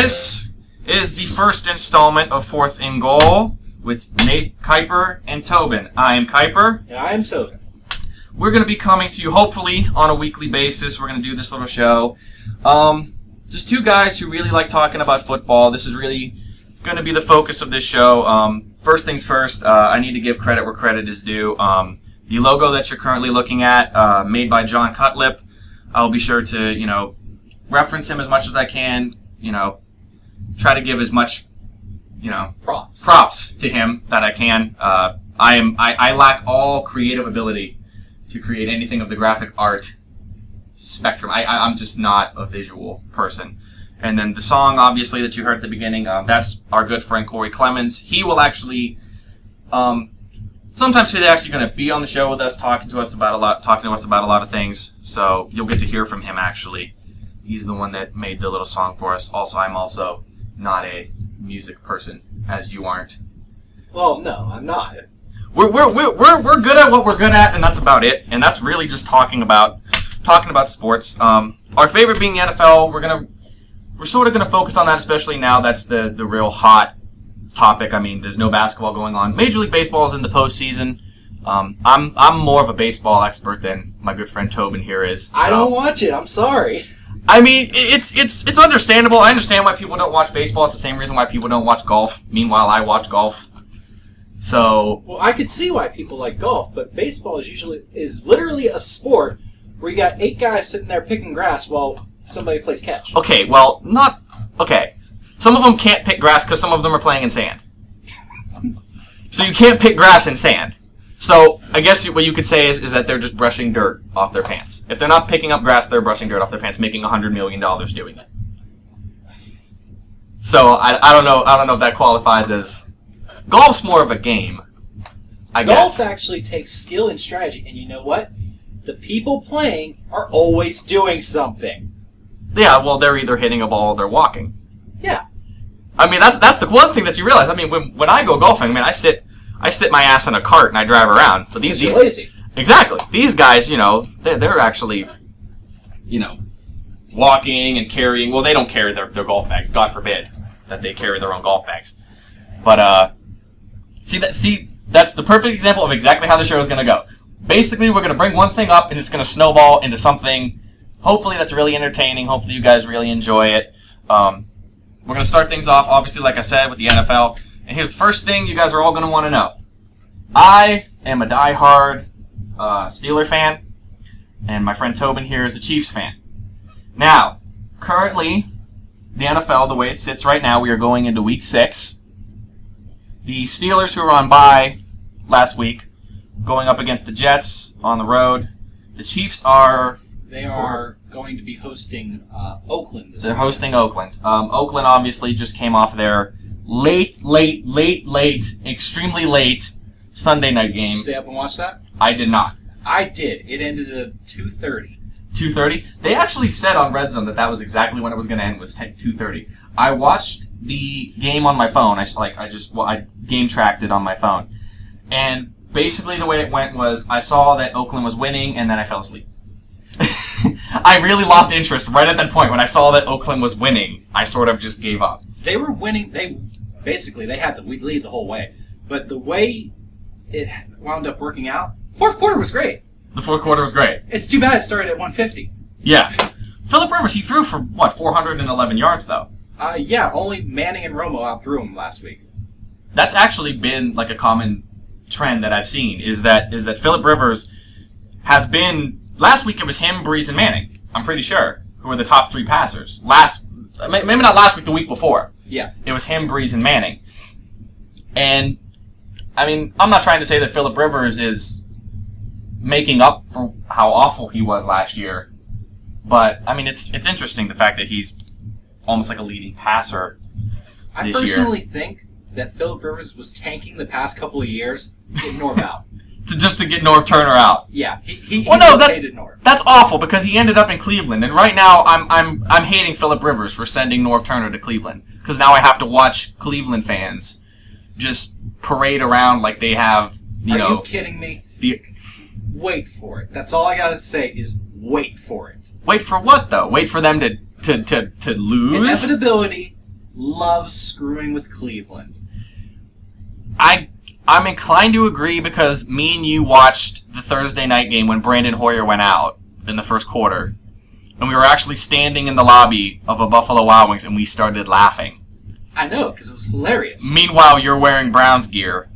This is the first installment of Fourth and Goal with Nate, Keiper, and Tobin. I am Keiper. And I am Tobin. We're going to be coming to you, hopefully, on a weekly basis. We're going to do this little show. Just two guys who really like talking about football. This is really going to be the focus of this show. First things first, I need to give credit where credit is due. The logo that you're currently looking at, made by John Cutlip, I'll be sure to, reference him as much as I can, try to give as much, props to him that I can. I lack all creative ability to create anything of the graphic art spectrum. I'm just not a visual person. And then the song, obviously, that you heard at the beginning, that's our good friend Corey Clemens. He will actually, sometimes he's actually going to be on the show with us, talking to us about a lot of things. So you'll get to hear from him. Actually, he's the one that made the little song for us. Also, I'm also not a music person, as you aren't. Well, no, I'm not. We're good at what we're good at, and that's about it. And that's really just talking about sports. Our favorite being the NFL. We're sort of gonna focus on that, especially now. That's the real hot topic. I mean, there's no basketball going on. Major League Baseball is in the postseason. I'm more of a baseball expert than my good friend Tobin here is. So. I don't watch it. I'm sorry. I mean, it's understandable. I understand why people don't watch baseball. It's the same reason why people don't watch golf. Meanwhile, I watch golf. So. Well, I could see why people like golf, but baseball is literally a sport where you got 8 guys sitting there picking grass while somebody plays catch. Okay, well, not... Okay. Some of them can't pick grass because some of them are playing in sand. So you can't pick grass in sand. So I guess what you could say is that they're just brushing dirt off their pants. If they're not picking up grass, they're brushing dirt off their pants, making $100 million doing it. So I don't know if that qualifies as... Golf's more of a game, I guess. Golf actually takes skill and strategy, and you know what? The people playing are always doing something. Yeah, well, they're either hitting a ball or they're walking. Yeah. I mean, that's the one thing that you realize. I mean, when I go golfing, I mean, I sit my ass in a cart and I drive around. So these lazy. Exactly. These guys, they're actually, walking and carrying. Well, they don't carry their golf bags. God forbid that they carry their own golf bags. But that's the perfect example of exactly how the show is going to go. Basically, we're going to bring one thing up, and it's going to snowball into something, hopefully, that's really entertaining. Hopefully, you guys really enjoy it. We're going to start things off, obviously, like I said, with the NFL. And here's the first thing you guys are all going to want to know. I am a diehard Steeler fan, and my friend Tobin here is a Chiefs fan. Now, currently, the NFL, the way it sits right now, we are going into Week 6. The Steelers, who were on bye last week, going up against the Jets on the road. The Chiefs are... They are going to be hosting Oakland this They're week. hosting Oakland. Oakland obviously just came off their extremely late Sunday night game. Did you stay up and watch that? I did not. I did. It ended at 2:30. 2:30? They actually said on Red Zone that was exactly when it was going to end, was 2:30. I watched the game on my phone. I game tracked it on my phone. And basically the way it went was I saw that Oakland was winning, and then I fell asleep. I really lost interest right at that point. When I saw that Oakland was winning, I sort of just gave up. They were winning. They had the lead the whole way. But the way it wound up working out, fourth quarter was great. The fourth quarter was great. It's too bad it started at 150. Yeah. Phillip Rivers, he threw for, 411 yards, though? Yeah, only Manning and Romo outthrew him last week. That's actually been like a common trend that I've seen, is that Phillip Rivers has been... Last week it was him, Breeze, and Manning, I'm pretty sure, who were the top 3 passers. Maybe not last week, the week before. Yeah. It was him, Breeze, and Manning. And, I mean, I'm not trying to say that Phillip Rivers is making up for how awful he was last year, but, I mean, it's interesting, the fact that he's almost like a leading passer this year. I personally think that Phillip Rivers was tanking the past couple of years to get Norv out. Just to get Norv Turner out. Yeah, that's awful because he ended up in Cleveland, and right now I'm hating Phillip Rivers for sending Norv Turner to Cleveland because now I have to watch Cleveland fans just parade around like they have Are you kidding me? Wait for it. That's all I gotta say is wait for it. Wait for what though? Wait for them to lose? Inevitability loves screwing with Cleveland. I'm inclined to agree because me and you watched the Thursday night game when Brandon Hoyer went out in the first quarter. And we were actually standing in the lobby of a Buffalo Wild Wings and we started laughing. I know, because it was hilarious. Meanwhile, you're wearing Browns gear.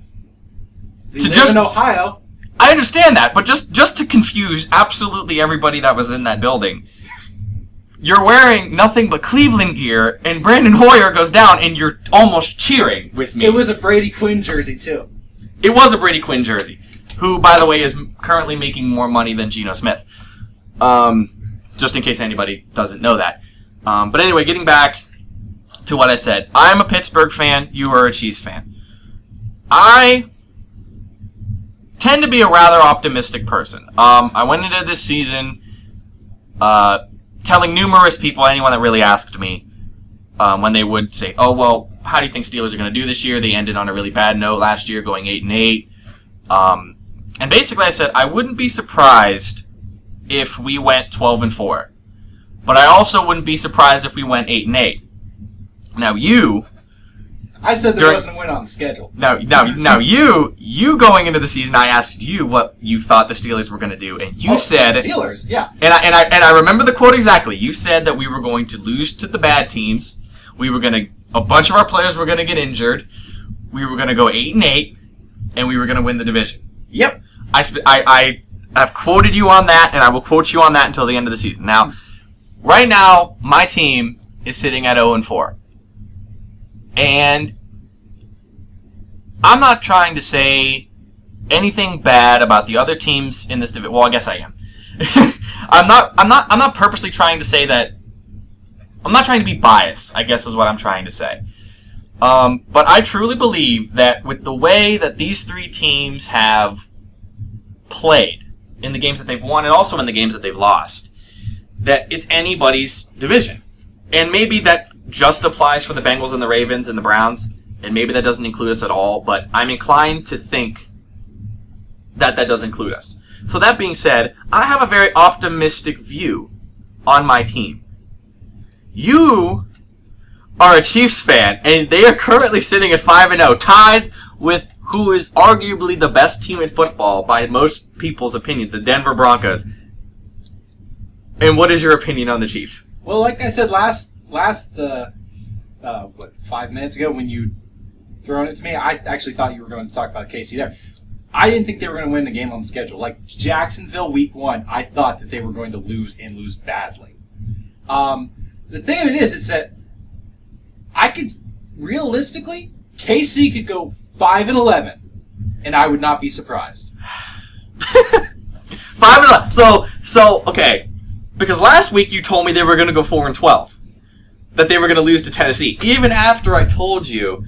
We live in Ohio. I understand that, but just to confuse absolutely everybody that was in that building, you're wearing nothing but Cleveland gear, and Brandon Hoyer goes down, and you're almost cheering with me. It was a Brady Quinn jersey, too. It was a Brady Quinn jersey, who, by the way, is currently making more money than Geno Smith. Just in case anybody doesn't know that. But anyway, getting back to what I said. I'm a Pittsburgh fan. You are a Chiefs fan. I tend to be a rather optimistic person. I went into this season telling numerous people, anyone that really asked me, when they would say, oh, well, how do you think Steelers are going to do this year? They ended on a really bad note last year, going 8-8. And basically I said I wouldn't be surprised if we went 12-4. But I also wouldn't be surprised if we went 8-8. Now I said there wasn't a win on the schedule. Now, you going into the season, I asked you what you thought the Steelers were going to do, and you said the Steelers, yeah. And I remember the quote exactly. You said that we were going to lose to the bad teams. A bunch of our players were going to get injured. We were going to go 8-8, and we were going to win the division. Yep. I've quoted you on that, and I will quote you on that until the end of the season. Now, right now, my team is sitting at 0-4. And I'm not trying to say anything bad about the other teams in this division. Well, I guess I am. I'm not purposely trying to say that. I'm not trying to be biased, I guess is what I'm trying to say. But I truly believe that with the way that these three teams have played in the games that they've won and also in the games that they've lost, that it's anybody's division. And maybe that just applies for the Bengals and the Ravens and the Browns, and maybe that doesn't include us at all, but I'm inclined to think that that does include us. So that being said, I have a very optimistic view on my team. You are a Chiefs fan, and they are currently sitting at 5-0, tied with who is arguably the best team in football by most people's opinion, the Denver Broncos. And what is your opinion on the Chiefs? Well, like I said last 5 minutes ago when you thrown it to me, I actually thought you were going to talk about KC there. I didn't think they were going to win the game on the schedule. Like Jacksonville week 1, I thought that they were going to lose and lose badly. The thing of it is, it's that I could, realistically, KC could go 5-11, and I would not be surprised. 5-11. So okay. Because last week you told me they were going to go 4-12. That they were going to lose to Tennessee. Even after I told you,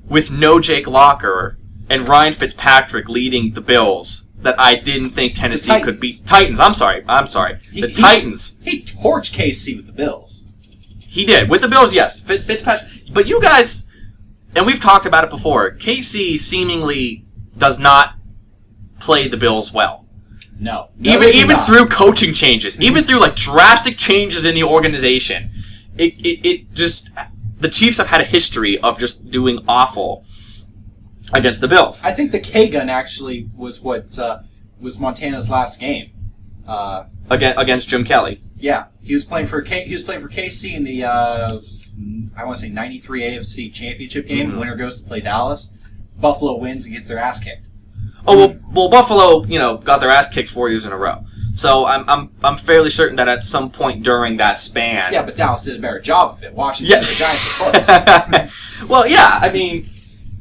with no Jake Locker and Ryan Fitzpatrick leading the Bills, that I didn't think Tennessee could beat Titans. I'm sorry. The Titans. He torched KC with the Bills. He did. With the Bills, yes. Fitzpatrick. But you guys, and we've talked about it before, KC seemingly does not play the Bills well. No. Even through coaching changes, even through like drastic changes in the organization, it just, the Chiefs have had a history of just doing awful against the Bills. I think the K-gun actually was what was Montana's last game against Jim Kelly. Yeah, he was playing for KC in the I want to say 93 AFC Championship game. Mm-hmm. Winner goes to play Dallas. Buffalo wins and gets their ass kicked. Oh well, Buffalo, got their ass kicked 4 years in a row. So I'm fairly certain that at some point during that span. Yeah, but Dallas did a better job of it. Washington and the Giants were close. Well, yeah, I mean,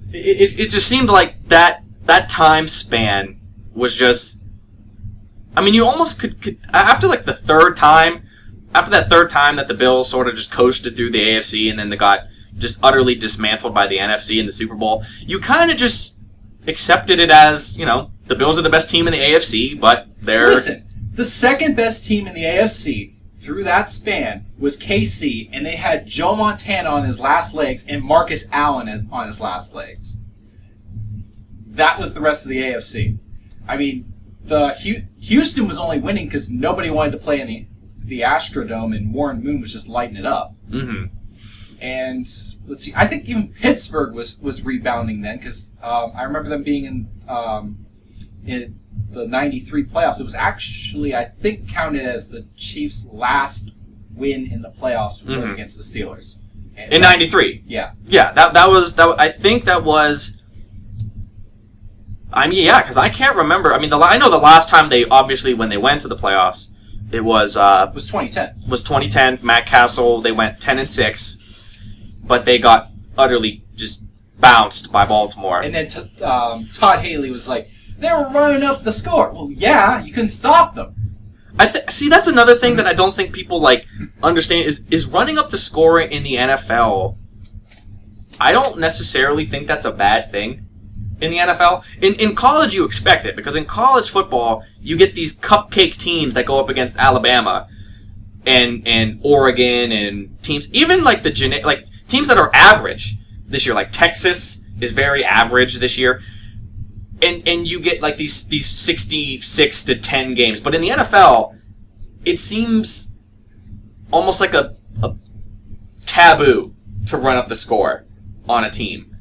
it just seemed like that time span was just. I mean, you almost could after like the third time that the Bills sort of just coasted through the AFC and then they got just utterly dismantled by the NFC in the Super Bowl. You kind of just accepted it as, the Bills are the best team in the AFC, but they're... Listen, the second best team in the AFC through that span was KC, and they had Joe Montana on his last legs and Marcus Allen on his last legs. That was the rest of the AFC. I mean, Houston was only winning because nobody wanted to play in the Astrodome, and Warren Moon was just lighting it up. Mm-hmm. And let's see, I think even Pittsburgh was rebounding then because I remember them being in the '93 playoffs. It was actually, I think, counted as the Chiefs' last win in the playoffs was against the Steelers. And in '93. Yeah. Yeah, that was. I think that was. I mean, yeah, because I can't remember. I mean, I know the last time when they went to the playoffs, it was 2010. Was 2010. Matt Castle. They went 10-6, but they got utterly just bounced by Baltimore. And then Todd Haley was like, they were running up the score. Well, yeah, you couldn't stop them. See, that's another thing that I don't think people understand is running up the score in the NFL. I don't necessarily think that's a bad thing in the NFL. In college, you expect it because in college football, you get these cupcake teams that go up against Alabama and Oregon and teams, even teams that are average this year, like Texas is very average this year. And you get these 66-10 games. But in the NFL, it seems almost like a taboo to run up the score on a team.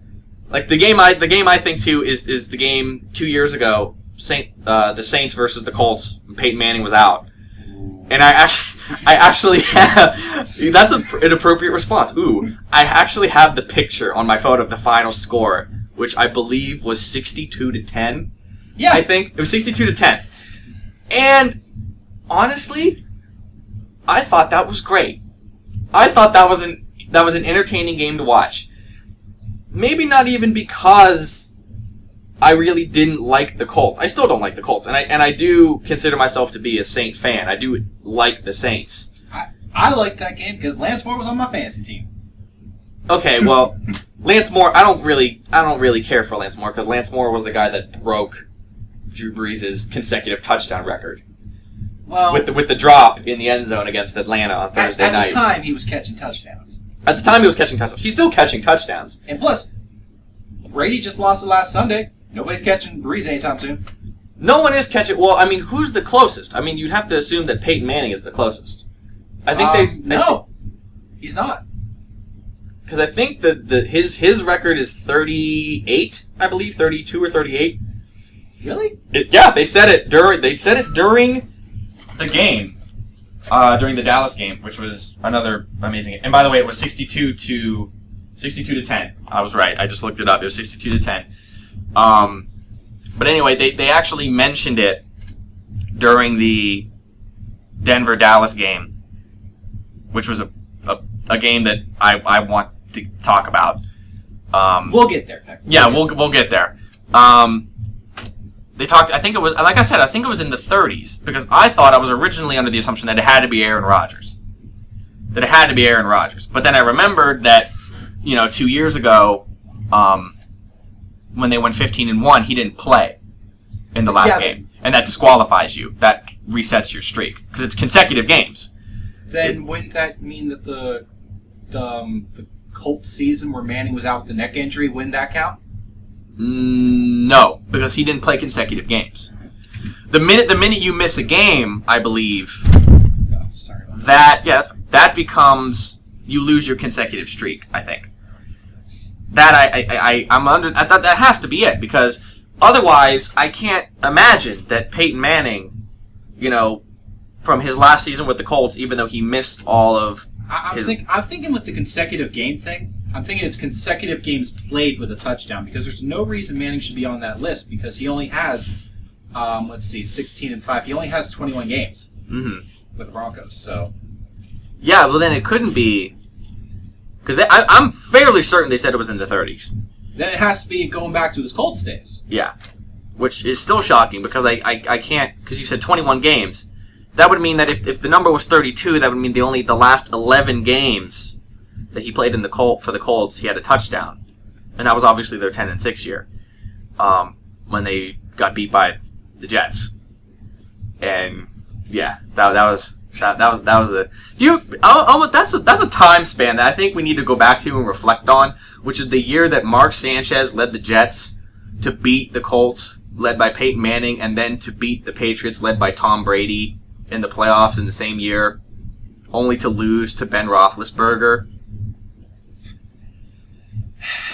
Like the game I think too is the game 2 years ago, the Saints versus the Colts. Peyton Manning was out. And I actually have that's an appropriate response. Ooh, I actually have the picture on my phone of the final score, which I believe was 62-10. Yeah, I think it was 62-10. And honestly, I thought that was great. I thought that was an entertaining game to watch. Maybe not even because I really didn't like the Colts. I still don't like the Colts, and I do consider myself to be a Saint fan. I do like the Saints. I liked that game because Lance Moore was on my fantasy team. Okay, well, Lance Moore, I don't really care for Lance Moore because Lance Moore was the guy that broke Drew Brees' consecutive touchdown record. Well, with the drop in the end zone against Atlanta on Thursday night. At the time, he was catching touchdowns. At the time, he was catching touchdowns. He's still catching touchdowns. And plus, Brady just lost it last Sunday. Nobody's catching Brees anytime soon. No one is catching. Well, I mean, who's the closest? I mean, you'd have to assume that Peyton Manning is the closest. I think no, he's not. Because I think his record is 38, I believe, 32 or 38. Really? Yeah, they said it during the game, during the Dallas game, which was another amazing game. And by the way, it was 62-10. I was right. I just looked it up. It was 62-10. But anyway, they actually mentioned it during the Denver-Dallas game, which was a game that I want to talk about. We'll get there. Yeah, we'll get there. They talked. I think it was, like I said, I think it was in the 30s because I thought I was originally under the assumption that it had to be Aaron Rodgers. But then I remembered that 2 years ago, when they went 15-1, he didn't play in the last game, and that disqualifies you. That resets your streak because it's consecutive games. Then wouldn't that mean that the Colts season where Manning was out with the neck injury, wouldn't that count? No, because he didn't play consecutive games. The minute you miss a game, I believe, that becomes you lose your consecutive streak. I think that I'm under. I thought that has to be it because otherwise I can't imagine that Peyton Manning, from his last season with the Colts, even though he missed all of I'm thinking with the consecutive game thing, I'm thinking it's consecutive games played with a touchdown because there's no reason Manning should be on that list because he only has, 16-5. He only has 21 games with the Broncos. So yeah, well then it couldn't be because I'm fairly certain they said it was in the 30s. Then it has to be going back to his Colts days. Yeah, which is still shocking because I can't because you said 21 games. That would mean that if the number was 32, that would mean the last 11 games that he played for the Colts, he had a touchdown, and that was obviously their 10-6 year, when they got beat by the Jets, and yeah, that was a that's a time span that I think we need to go back to and reflect on, which is the year that Mark Sanchez led the Jets to beat the Colts, led by Peyton Manning, and then to beat the Patriots, led by Tom Brady, in the playoffs in the same year, only to lose to Ben Roethlisberger.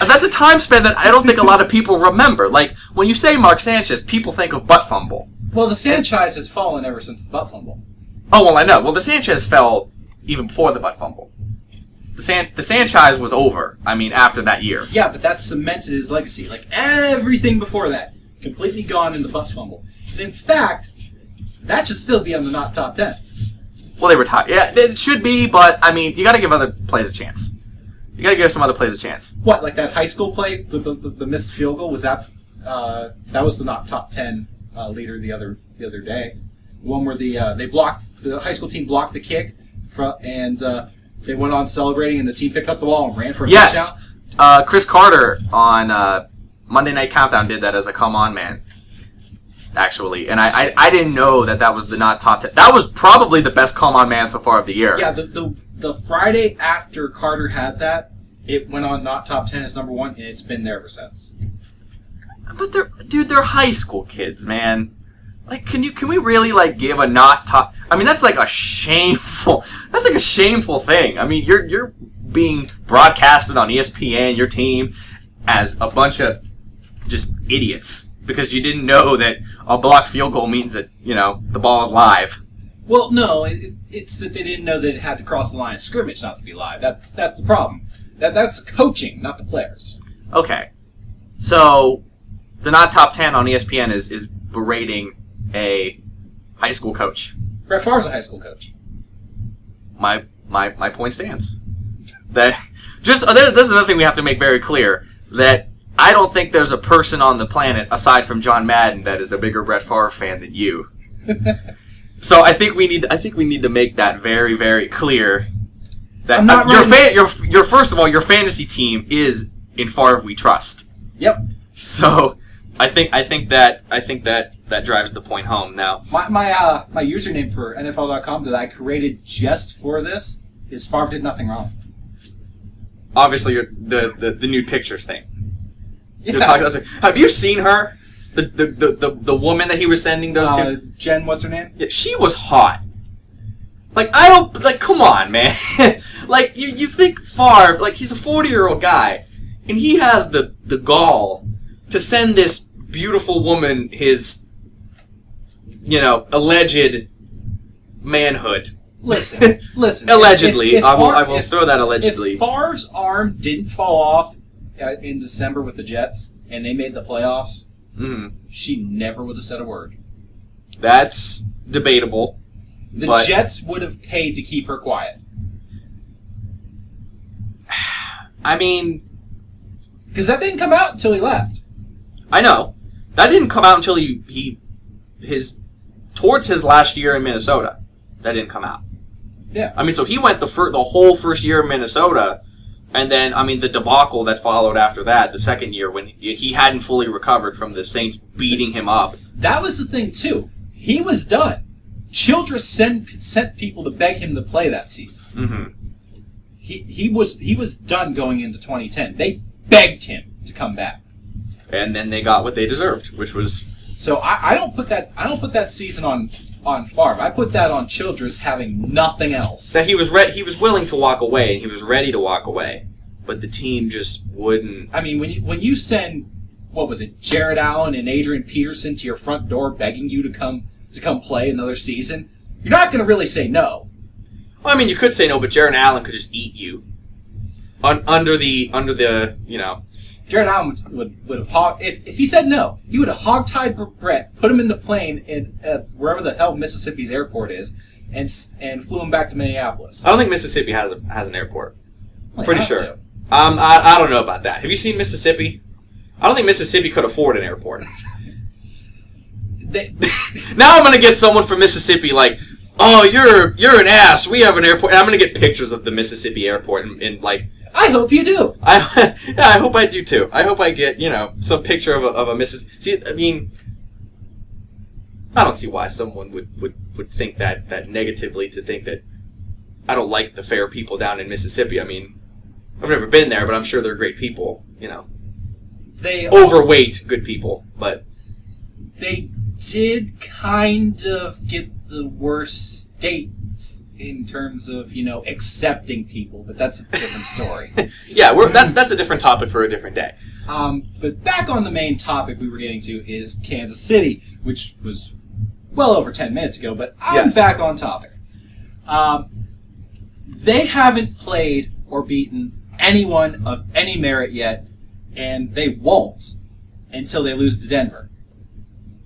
That's a time span that I don't think a lot of people remember. Like, when you say Mark Sanchez, people think of butt fumble. Well, the Sanchez has fallen ever since the butt fumble. Oh, well, I know. Well, the Sanchez fell even before the butt fumble. The Sanchez was over, after that year. Yeah, but that cemented his legacy. Like, everything before that, completely gone in the butt fumble. And in fact, that should still be on the not top 10. Well, they retired. Yeah, it should be, but, you gotta give other plays a chance. You gotta give some other plays a chance. What, like that high school play, the missed field goal, was that was the not top 10 leader the other day. The one where the high school team blocked the kick, and they went on celebrating, and the team picked up the ball and ran for a touchdown. Chris Carter on Monday Night Countdown did that as a come on man, actually. And I didn't know that was the not top 10. That was probably the best come on man so far of the year. Yeah, the Friday after Carter had that, it went on not top 10 as number 1, and it's been there ever since. But they're high school kids, man. Like, can we really give a not top? That's like a shameful. That's like a shameful thing. You're being broadcasted on ESPN, your team, as a bunch of just idiots because you didn't know that a blocked field goal means that the ball is live. Well, no, it's that they didn't know that it had to cross the line of scrimmage not to be live. That's the problem. That's coaching, not the players. Okay, so the not top 10 on ESPN is berating a high school coach. Brett Favre's a high school coach. My point stands. That there's another thing we have to make very clear, that I don't think there's a person on the planet aside from John Madden that is a bigger Brett Favre fan than you. So I think we need to make that very, very clear. That your first of all, your fantasy team is in Favre we trust. Yep. So I think that drives the point home. Now my username for NFL.com that I created just for this is Favre did nothing wrong. Obviously, the nude pictures thing. Yeah. You're talking about, have you seen her? The woman that he was sending those to? Jen, what's her name? Yeah, she was hot. Come on, man. You think Favre, he's a 40-year-old guy, and he has the gall to send this beautiful woman his, alleged manhood. Listen. Allegedly. I will throw that allegedly. If Favre's arm didn't fall off in December with the Jets, and they made the playoffs, she never would have said a word. That's debatable. The Jets would have paid to keep her quiet. Because that didn't come out until he left. I know. That didn't come out until towards his last year in Minnesota. That didn't come out. Yeah. So he went the whole first year in Minnesota, and then, the debacle that followed after that, the second year, when he hadn't fully recovered from the Saints beating him up. That was the thing, too. He was done. Childress sent people to beg him to play that season. Mm-hmm. He was done going into 2010. They begged him to come back. And then they got what they deserved, which was... So I don't put that season on Favre. I put that on Childress having nothing else. That he was willing to walk away, and he was ready to walk away, but the team just wouldn't. When you send, what was it, Jared Allen and Adrian Peterson to your front door begging you to come play another season, you're not going to really say no. Well, you could say no, but Jared Allen could just eat you under the Jared Allen would have if he said no, he would have hogtied Brett, put him in the plane in wherever the hell Mississippi's airport is, and flew him back to Minneapolis. I don't think Mississippi has an airport. Well, Pretty sure. I don't know about that. Have you seen Mississippi? I don't think Mississippi could afford an airport. Now I'm gonna get someone from Mississippi oh, you're an ass. We have an airport. And I'm gonna get pictures of the Mississippi airport and I hope you do. I hope I do too. I hope I get, some picture of a Mississippi. See, I don't see why someone would think that negatively, to think that I don't like the fair people down in Mississippi. I've never been there, but I'm sure they're great people, They overweight good people, but they did kind of get the worst states in terms of, accepting people, but that's a different story. Yeah, that's a different topic for a different day. But back on the main topic we were getting to is Kansas City, which was well over 10 minutes ago, but I'm back on topic. They haven't played or beaten anyone of any merit yet, and they won't until they lose to Denver.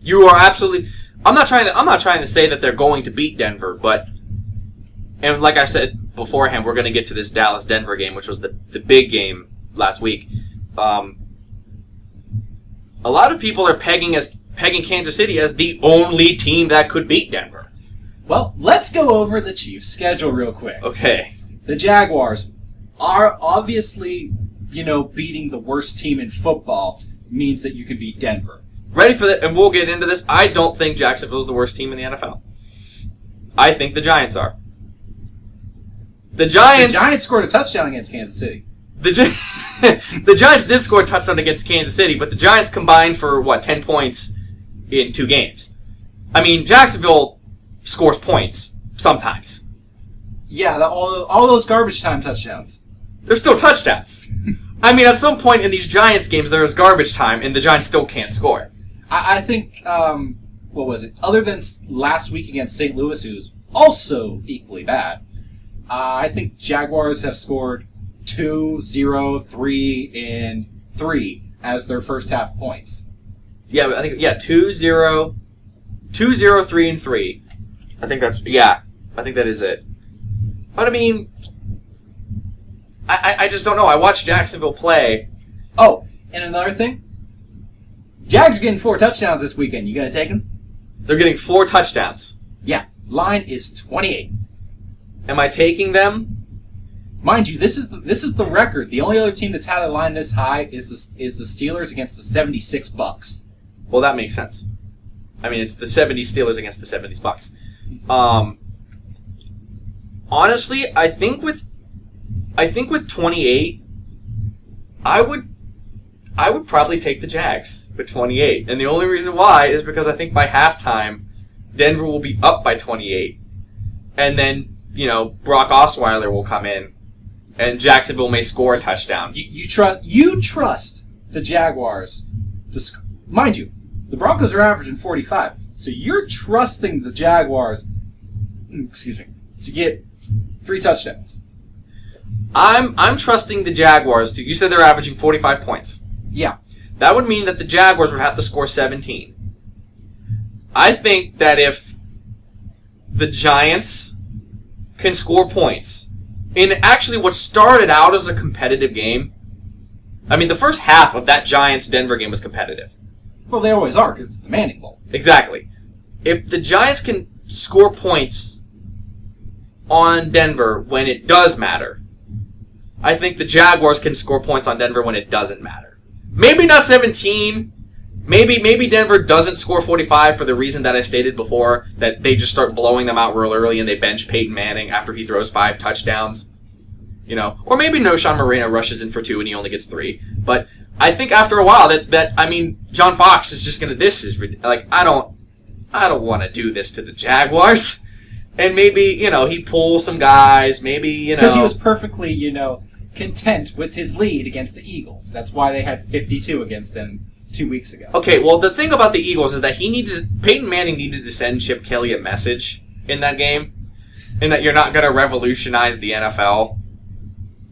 You are absolutely... I'm not trying to say that they're going to beat Denver, but... And like I said beforehand, we're going to get to this Dallas-Denver game, which was the big game last week. A lot of people are pegging Kansas City as the only team that could beat Denver. Well, let's go over the Chiefs' schedule real quick. Okay. The Jaguars are obviously, beating the worst team in football means that you can beat Denver. Ready for that? And we'll get into this. I don't think Jacksonville's the worst team in the NFL. I think the Giants are. The Giants scored a touchdown against Kansas City. The Giants did score a touchdown against Kansas City, but the Giants combined for, 10 points in 2 games. I mean, Jacksonville scores points sometimes. Yeah, all those garbage time touchdowns. They're still touchdowns. I mean, at some point in these Giants games, there is garbage time, and the Giants still can't score. I think, what was it? Other than last week against St. Louis, who's also equally bad, I think Jaguars have scored 2, 0, 3, and 3 as their first half points. Yeah, I think 2, 0, 3, and 3. I think that is it. But I mean, I just don't know. I watched Jacksonville play. Oh, and another thing, Jags are getting 4 touchdowns this weekend. You gonna take them? They're getting 4 touchdowns. Yeah, line is 28. Am I taking them? Mind you, this is the record. The only other team that's had a line this high is the Steelers against the 76 Bucks. Well, that makes sense. I mean, it's the 70 Steelers against the 70 Bucks. Honestly, I think with 28, I would probably take the Jags with 28. And the only reason why is because I think by halftime, Denver will be up by 28. And then, Brock Osweiler will come in, and Jacksonville may score a touchdown. You trust the Jaguars to mind you, the Broncos are averaging 45. So you're trusting the Jaguars, to get 3 touchdowns. I'm trusting the Jaguars to. You said they're averaging 45 points. Yeah. That would mean that the Jaguars would have to score 17. I think that if the Giants can score points in actually what started out as a competitive game, I mean, the first half of that Giants-Denver game was competitive. Well, they always are, because it's the Manning Bowl. Exactly. If the Giants can score points on Denver when it does matter, I think the Jaguars can score points on Denver when it doesn't matter. Maybe not 17. Maybe Denver doesn't score 45 for the reason that I stated before, that they just start blowing them out real early and they bench Peyton Manning after he throws 5 touchdowns. Or maybe Sean Moreno rushes in for 2 and he only gets 3. But I think after a while John Fox is just going to, I don't want to do this to the Jaguars. And maybe, he pulls some guys, maybe, Because he was perfectly, content with his lead against the Eagles. That's why they had 52 against them 2 weeks ago. Okay, well, the thing about the Eagles is that Peyton Manning needed to send Chip Kelly a message in that game, in that you're not going to revolutionize the NFL.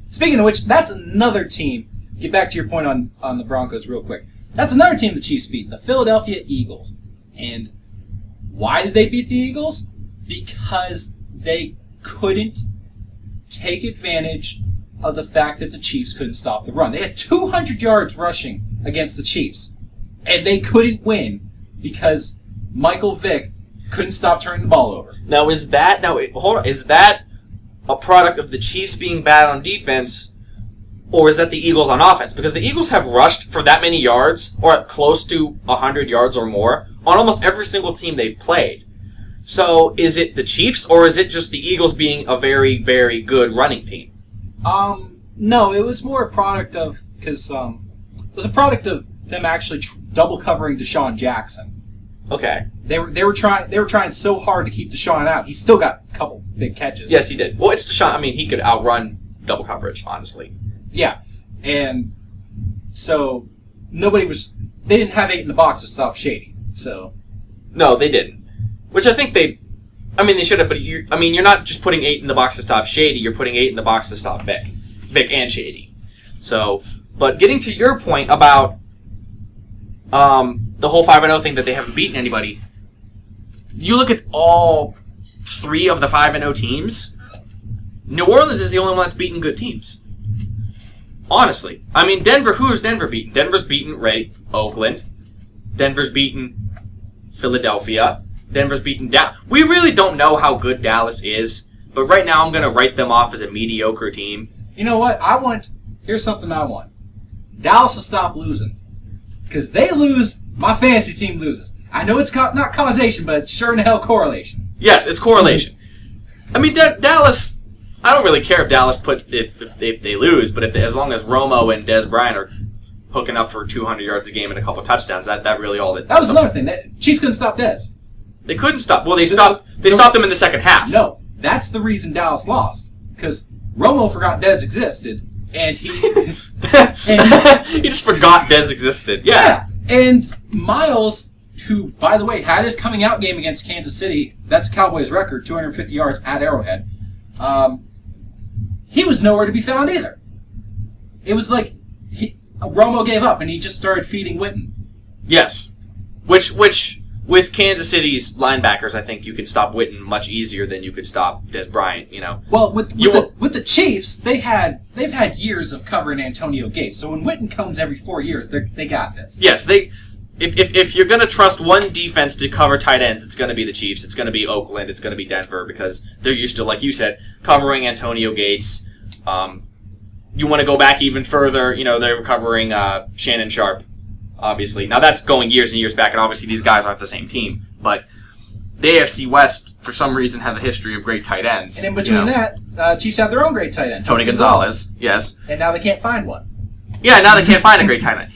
Speaking of which, that's another team. Get back to your point on the Broncos real quick. That's another team the Chiefs beat, the Philadelphia Eagles. And why did they beat the Eagles? Because they couldn't take advantage of the fact that the Chiefs couldn't stop the run. They had 200 yards rushing against the Chiefs, and they couldn't win because Michael Vick couldn't stop turning the ball over. Now, is that a product of the Chiefs being bad on defense, or is that the Eagles on offense? Because the Eagles have rushed for that many yards, or close to 100 yards or more, on almost every single team they've played. So, is it the Chiefs, or is it just the Eagles being a very, very good running team? No, it was more a product of, because, it was a product of them actually double covering Deshaun Jackson. Okay. They were trying so hard to keep Deshaun out. He still got a couple big catches. Yes, he did. Well, it's Deshaun. I mean, he could outrun double coverage, honestly. Yeah, and so they didn't have 8 in the box to stop Shady. So no, they didn't. Which I think they should have. But you're not just putting 8 in the box to stop Shady. You're putting 8 in the box to stop Vic and Shady. So, but getting to your point about the whole 5-0 thing that they haven't beaten anybody. You look at all 3 of the 5-0 teams. New Orleans is the only one that's beaten good teams. Honestly. I mean, Denver, who's Denver beaten? Denver's beaten, Oakland. Denver's beaten Philadelphia. Denver's beaten Dallas. We really don't know how good Dallas is, but right now I'm going to write them off as a mediocre team. You know what? Here's something I want. Dallas to stop losing. Because they lose, my fantasy team loses. I know it's not causation, but it's sure in hell correlation. Yes, it's correlation. I mean, Dallas, I don't really care if Dallas if they lose, but as long as Romo and Dez Bryant are hooking up for 200 yards a game and a couple touchdowns, that really all that. That was another thing. Chiefs couldn't stop Dez. They couldn't stop. Well, they stopped them in the second half. No, that's the reason Dallas lost. Because Romo forgot Dez existed, and he he just forgot Dez existed. Yeah. And Miles, who, by the way, had his coming out game against Kansas City. That's Cowboys' record, 250 yards at Arrowhead. He was nowhere to be found either. It was like Romo gave up, and he just started feeding Witten. Yes. Which with Kansas City's linebackers, I think you can stop Witten much easier than you could stop Dez Bryant, Well, with the Chiefs, they've had years of covering Antonio Gates. So when Witten comes every 4 years, they got this. Yes, if you're going to trust one defense to cover tight ends, it's going to be the Chiefs, it's going to be Oakland, it's going to be Denver, because they're used to, like you said, covering Antonio Gates. You want to go back even further, they're covering Shannon Sharp, obviously. Now that's going years and years back, and obviously these guys aren't the same team, but the AFC West, for some reason, has a history of great tight ends. And in between that, Chiefs have their own great tight end. Tony Gonzalez, yes. And now they can't find one. Yeah, now they can't find a great tight end.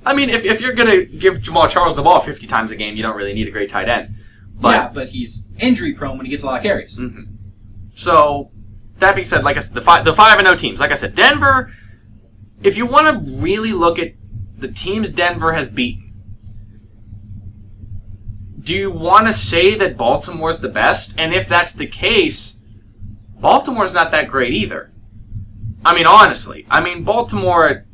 If you're going to give Jamal Charles the ball 50 times a game, you don't really need a great tight end. But he's injury prone when he gets a lot of carries. Mm-hmm. So, that being said, like I said, the 5-0 teams, like I said, Denver, if you want to really look at the teams Denver has beaten, do you want to say that Baltimore's the best? And if that's the case, Baltimore's not that great either. I mean, honestly. Baltimore,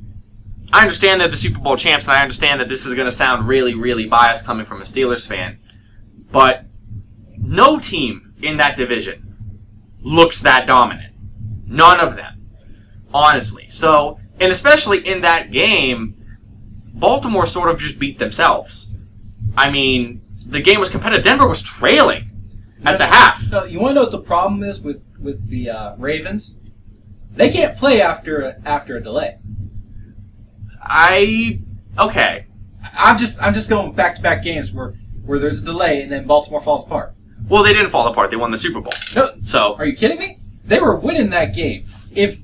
I understand they're the Super Bowl champs, and I understand that this is going to sound really, really biased coming from a Steelers fan, but no team in that division looks that dominant. None of them. Honestly. So, and especially in that game, Baltimore sort of just beat themselves. The game was competitive. Denver was trailing at the half. No, you want to know what the problem is with the Ravens? They can't play after a delay. Okay. I'm just going back-to-back games where there's a delay and then Baltimore falls apart. Well, they didn't fall apart. They won the Super Bowl. No, so are you kidding me? They were winning that game. If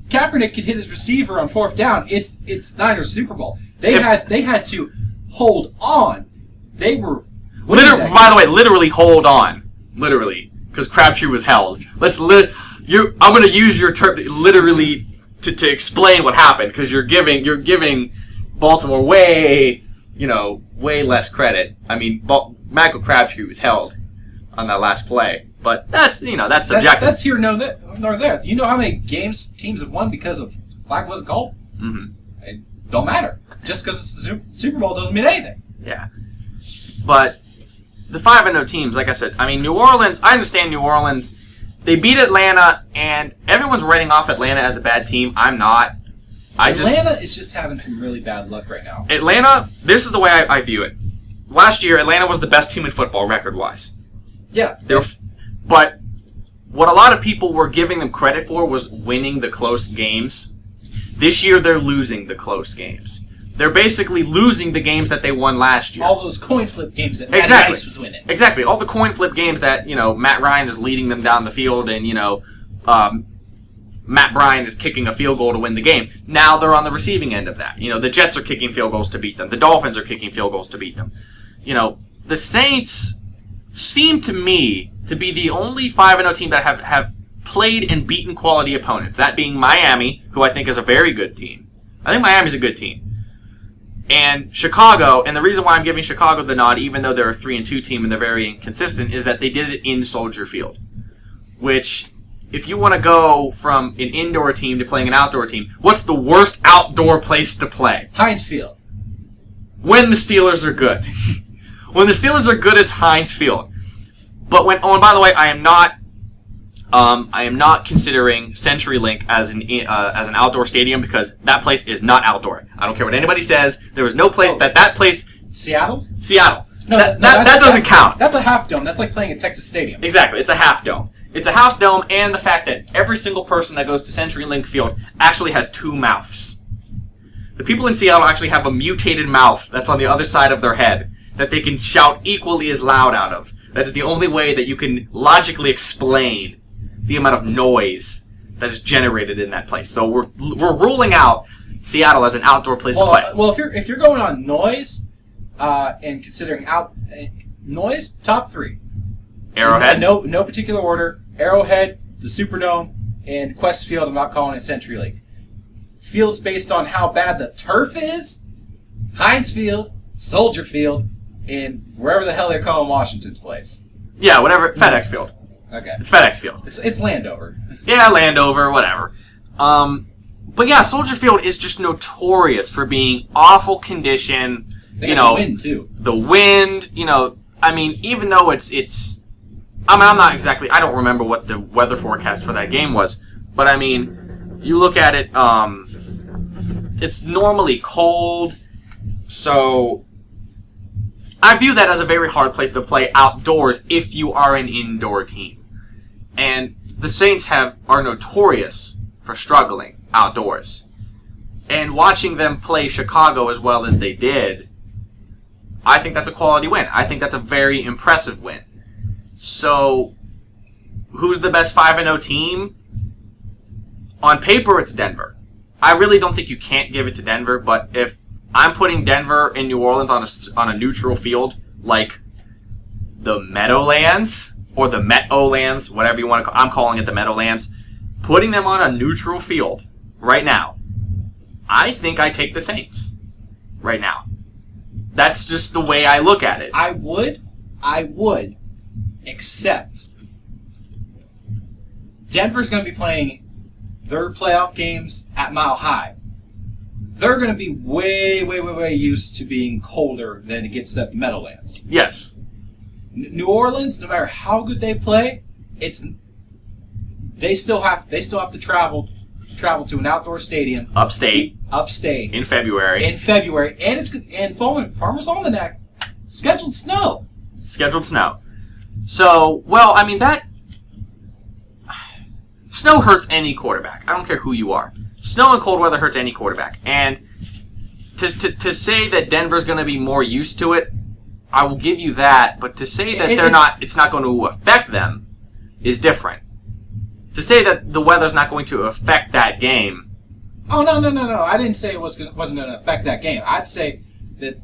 Kaepernick could hit his receiver on 4th down, it's Niners Super Bowl. They had to hold on. They were by the way, literally hold on. Literally, because Crabtree was held. I'm going to use your term literally to explain what happened, because you're giving Baltimore way less credit. Michael Crabtree was held on that last play, but that's subjective. That's here nor there. Do you know how many games teams have won because of flag wasn't called? Mm-hmm. It don't matter. Just because it's the Super Bowl doesn't mean anything. Yeah, but the 5-0 teams, like I said, New Orleans. I understand New Orleans. They beat Atlanta, and everyone's writing off Atlanta as a bad team. I'm not. Atlanta is just having some really bad luck right now. Atlanta, this is the way I view it. Last year, Atlanta was the best team in football record-wise. Yeah. But what a lot of people were giving them credit for was winning the close games. This year, they're losing the close games. They're basically losing the games that they won last year. All those coin flip games that Matt Rice was winning. Exactly. All the coin flip games that, Matt Ryan is leading them down the field, and, Matt Bryan is kicking a field goal to win the game. Now they're on the receiving end of that. The Jets are kicking field goals to beat them. The Dolphins are kicking field goals to beat them. The Saints seem to me to be the only 5-0 team that have played and beaten quality opponents. That being Miami, who I think is a very good team. I think Miami's a good team. And Chicago, and the reason why I'm giving Chicago the nod, even though they're a 3-2 team and they're very inconsistent, is that they did it in Soldier Field. Which, if you want to go from an indoor team to playing an outdoor team, what's the worst outdoor place to play? Heinz Field. When the Steelers are good. When the Steelers are good, it's Heinz Field. But and by the way, I am not considering CenturyLink as an outdoor stadium because that place is not outdoor. I don't care what anybody says. There was no place that place. Seattle. No, that doesn't count. That's a half dome. That's like playing at Texas Stadium. Exactly, it's a half dome. It's a half dome, and the fact that every single person that goes to CenturyLink Field actually has two mouths. The people in Seattle actually have a mutated mouth that's on the other side of their head that they can shout equally as loud out of. That is the only way that you can logically explain the amount of noise that is generated in that place. So we're ruling out Seattle as an outdoor place to play. Well, if you're going on noise and considering noise, top 3. Arrowhead? No particular order. Arrowhead, the Superdome, and Quest Field. I'm not calling it CenturyLink. Fields based on how bad the turf is. Heinz Field, Soldier Field, and wherever the hell they're calling Washington's place. Yeah, whatever. FedEx Field. Okay. It's FedEx Field. It's Landover. Yeah, Landover, whatever. But yeah, Soldier Field is just notorious for being awful condition. They got the wind too. The wind, even though I'm not exactly, I don't remember what the weather forecast for that game was, but you look at it, it's normally cold, so I view that as a very hard place to play outdoors if you are an indoor team. And the Saints are notorious for struggling outdoors. And watching them play Chicago as well as they did, I think that's a quality win. I think that's a very impressive win. So, who's the best 5-0 team? On paper, it's Denver. I really don't think you can't give it to Denver, but if I'm putting Denver and New Orleans on a neutral field, like the Meadowlands, or the Meadowlands, whatever you want to call it, I'm calling it the Meadowlands, putting them on a neutral field right now, I think I take the Saints right now. That's just the way I look at it. I would, except Denver's going to be playing their playoff games at Mile High. They're going to be way, way, way, way used to being colder than it gets at the Meadowlands. Yes. New Orleans, no matter how good they play, they still have to travel to an outdoor stadium. Upstate. In February. And Farmer's Almanac, scheduled snow. So, that snow hurts any quarterback. I don't care who you are. Snow and cold weather hurts any quarterback. And to say that Denver's going to be more used to it, I will give you that. But to say that it's not going to affect them is different. To say that the weather's not going to affect that game. Oh, no. I didn't say it wasn't going to affect that game. I'd say that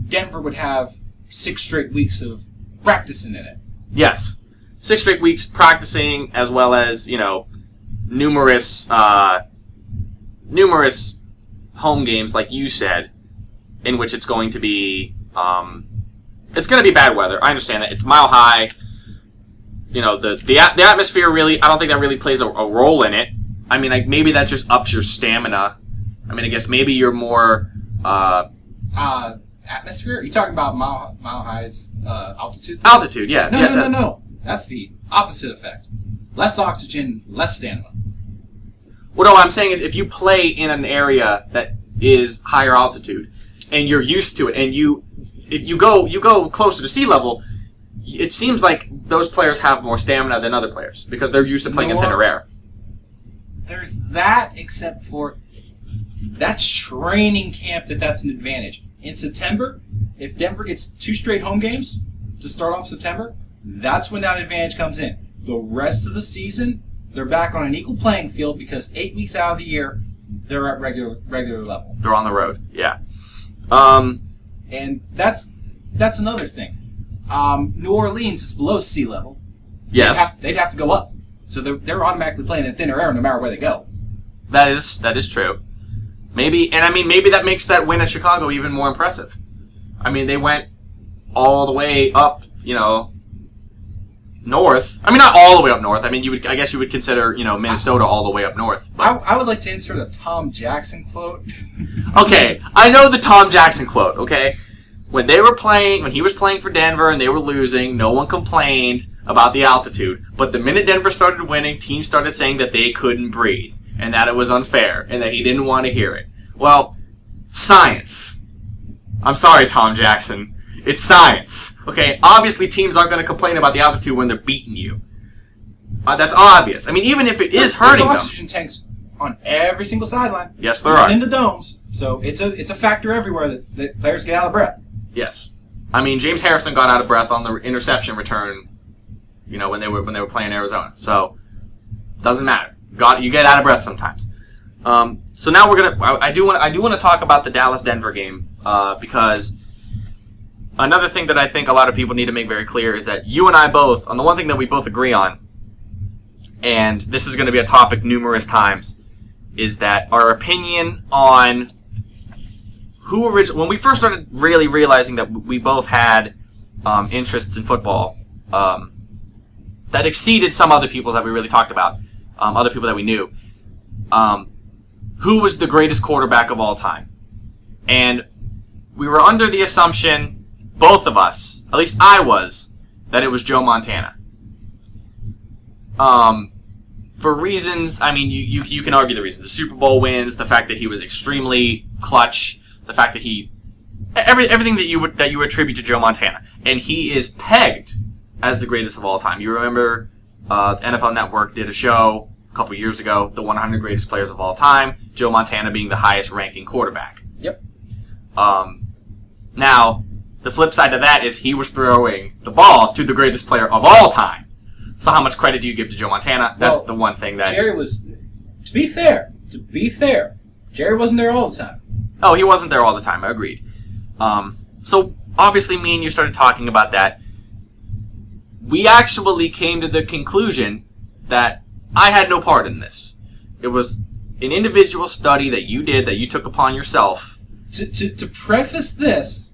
Denver would have 6 straight weeks of practicing in it. Yes. 6 straight weeks practicing, as well as, numerous home games, like you said, in which it's going to be, bad weather. I understand that. It's Mile High. The atmosphere really, I don't think that really plays a role in it. Maybe that just ups your stamina. I guess maybe you're more, atmosphere? Are you talking about Mile High's altitude? Altitude, yeah. No. That's the opposite effect. Less oxygen, less stamina. Well, no, what I'm saying is if you play in an area that is higher altitude and you're used to it, and if you go closer to sea level, it seems like those players have more stamina than other players because they're used to playing in thinner air. There's that, except for that's training camp that's an advantage. In September, if Denver gets 2 straight home games to start off September, that's when that advantage comes in. The rest of the season, they're back on an equal playing field because 8 weeks out of the year, they're at regular level. They're on the road. Yeah. And that's another thing. New Orleans is below sea level. Yes. They'd have to go up. So they're automatically playing in thinner air no matter where they go. That is true. Maybe that makes that win at Chicago even more impressive. I mean, they went all the way up, north. I mean, not all the way up north. I mean, I guess you would consider, Minnesota all the way up north. I would like to insert a Tom Jackson quote. Okay, I know the Tom Jackson quote, okay? When he was playing for Denver and they were losing, no one complained about the altitude. But the minute Denver started winning, teams started saying that they couldn't breathe and that it was unfair and that he didn't want to hear it. Well, science. I'm sorry, Tom Jackson. It's science. Okay, obviously teams aren't going to complain about the altitude when they're beating you. That's obvious. I mean, even if it is hurting them. There's oxygen tanks on every single sideline. Yes, there are. In the domes. So it's a factor everywhere that players get out of breath. Yes. I mean, James Harrison got out of breath on the interception return, when they were playing Arizona. So, doesn't matter. You get out of breath sometimes. So now I do want to talk about the Dallas-Denver game because another thing that I think a lot of people need to make very clear is that you and I both, on the one thing that we both agree on, and this is going to be a topic numerous times, is that our opinion on when we first started really realizing that we both had interests in football that exceeded some other people's that we really talked about, other people that we knew, who was the greatest quarterback of all time. And we were under the assumption, both of us, at least I was, that it was Joe Montana. For reasons, I mean, you can argue the reasons. The Super Bowl wins, the fact that he was extremely clutch, the fact that everything that you would attribute to Joe Montana, and he is pegged as the greatest of all time. You remember NFL Network did a show a couple years ago, the 100 greatest players of all time, Joe Montana being the highest ranking quarterback. Yep. Now, the flip side to that is he was throwing the ball to the greatest player of all time. So how much credit do you give to Joe Montana? That's the one thing that Jerry was. To be fair, Jerry wasn't there all the time. Oh, he wasn't there all the time. I agreed. So, obviously, me and you started talking about that. We actually came to the conclusion that I had no part in this. It was an individual study that you did, that you took upon yourself. To preface this,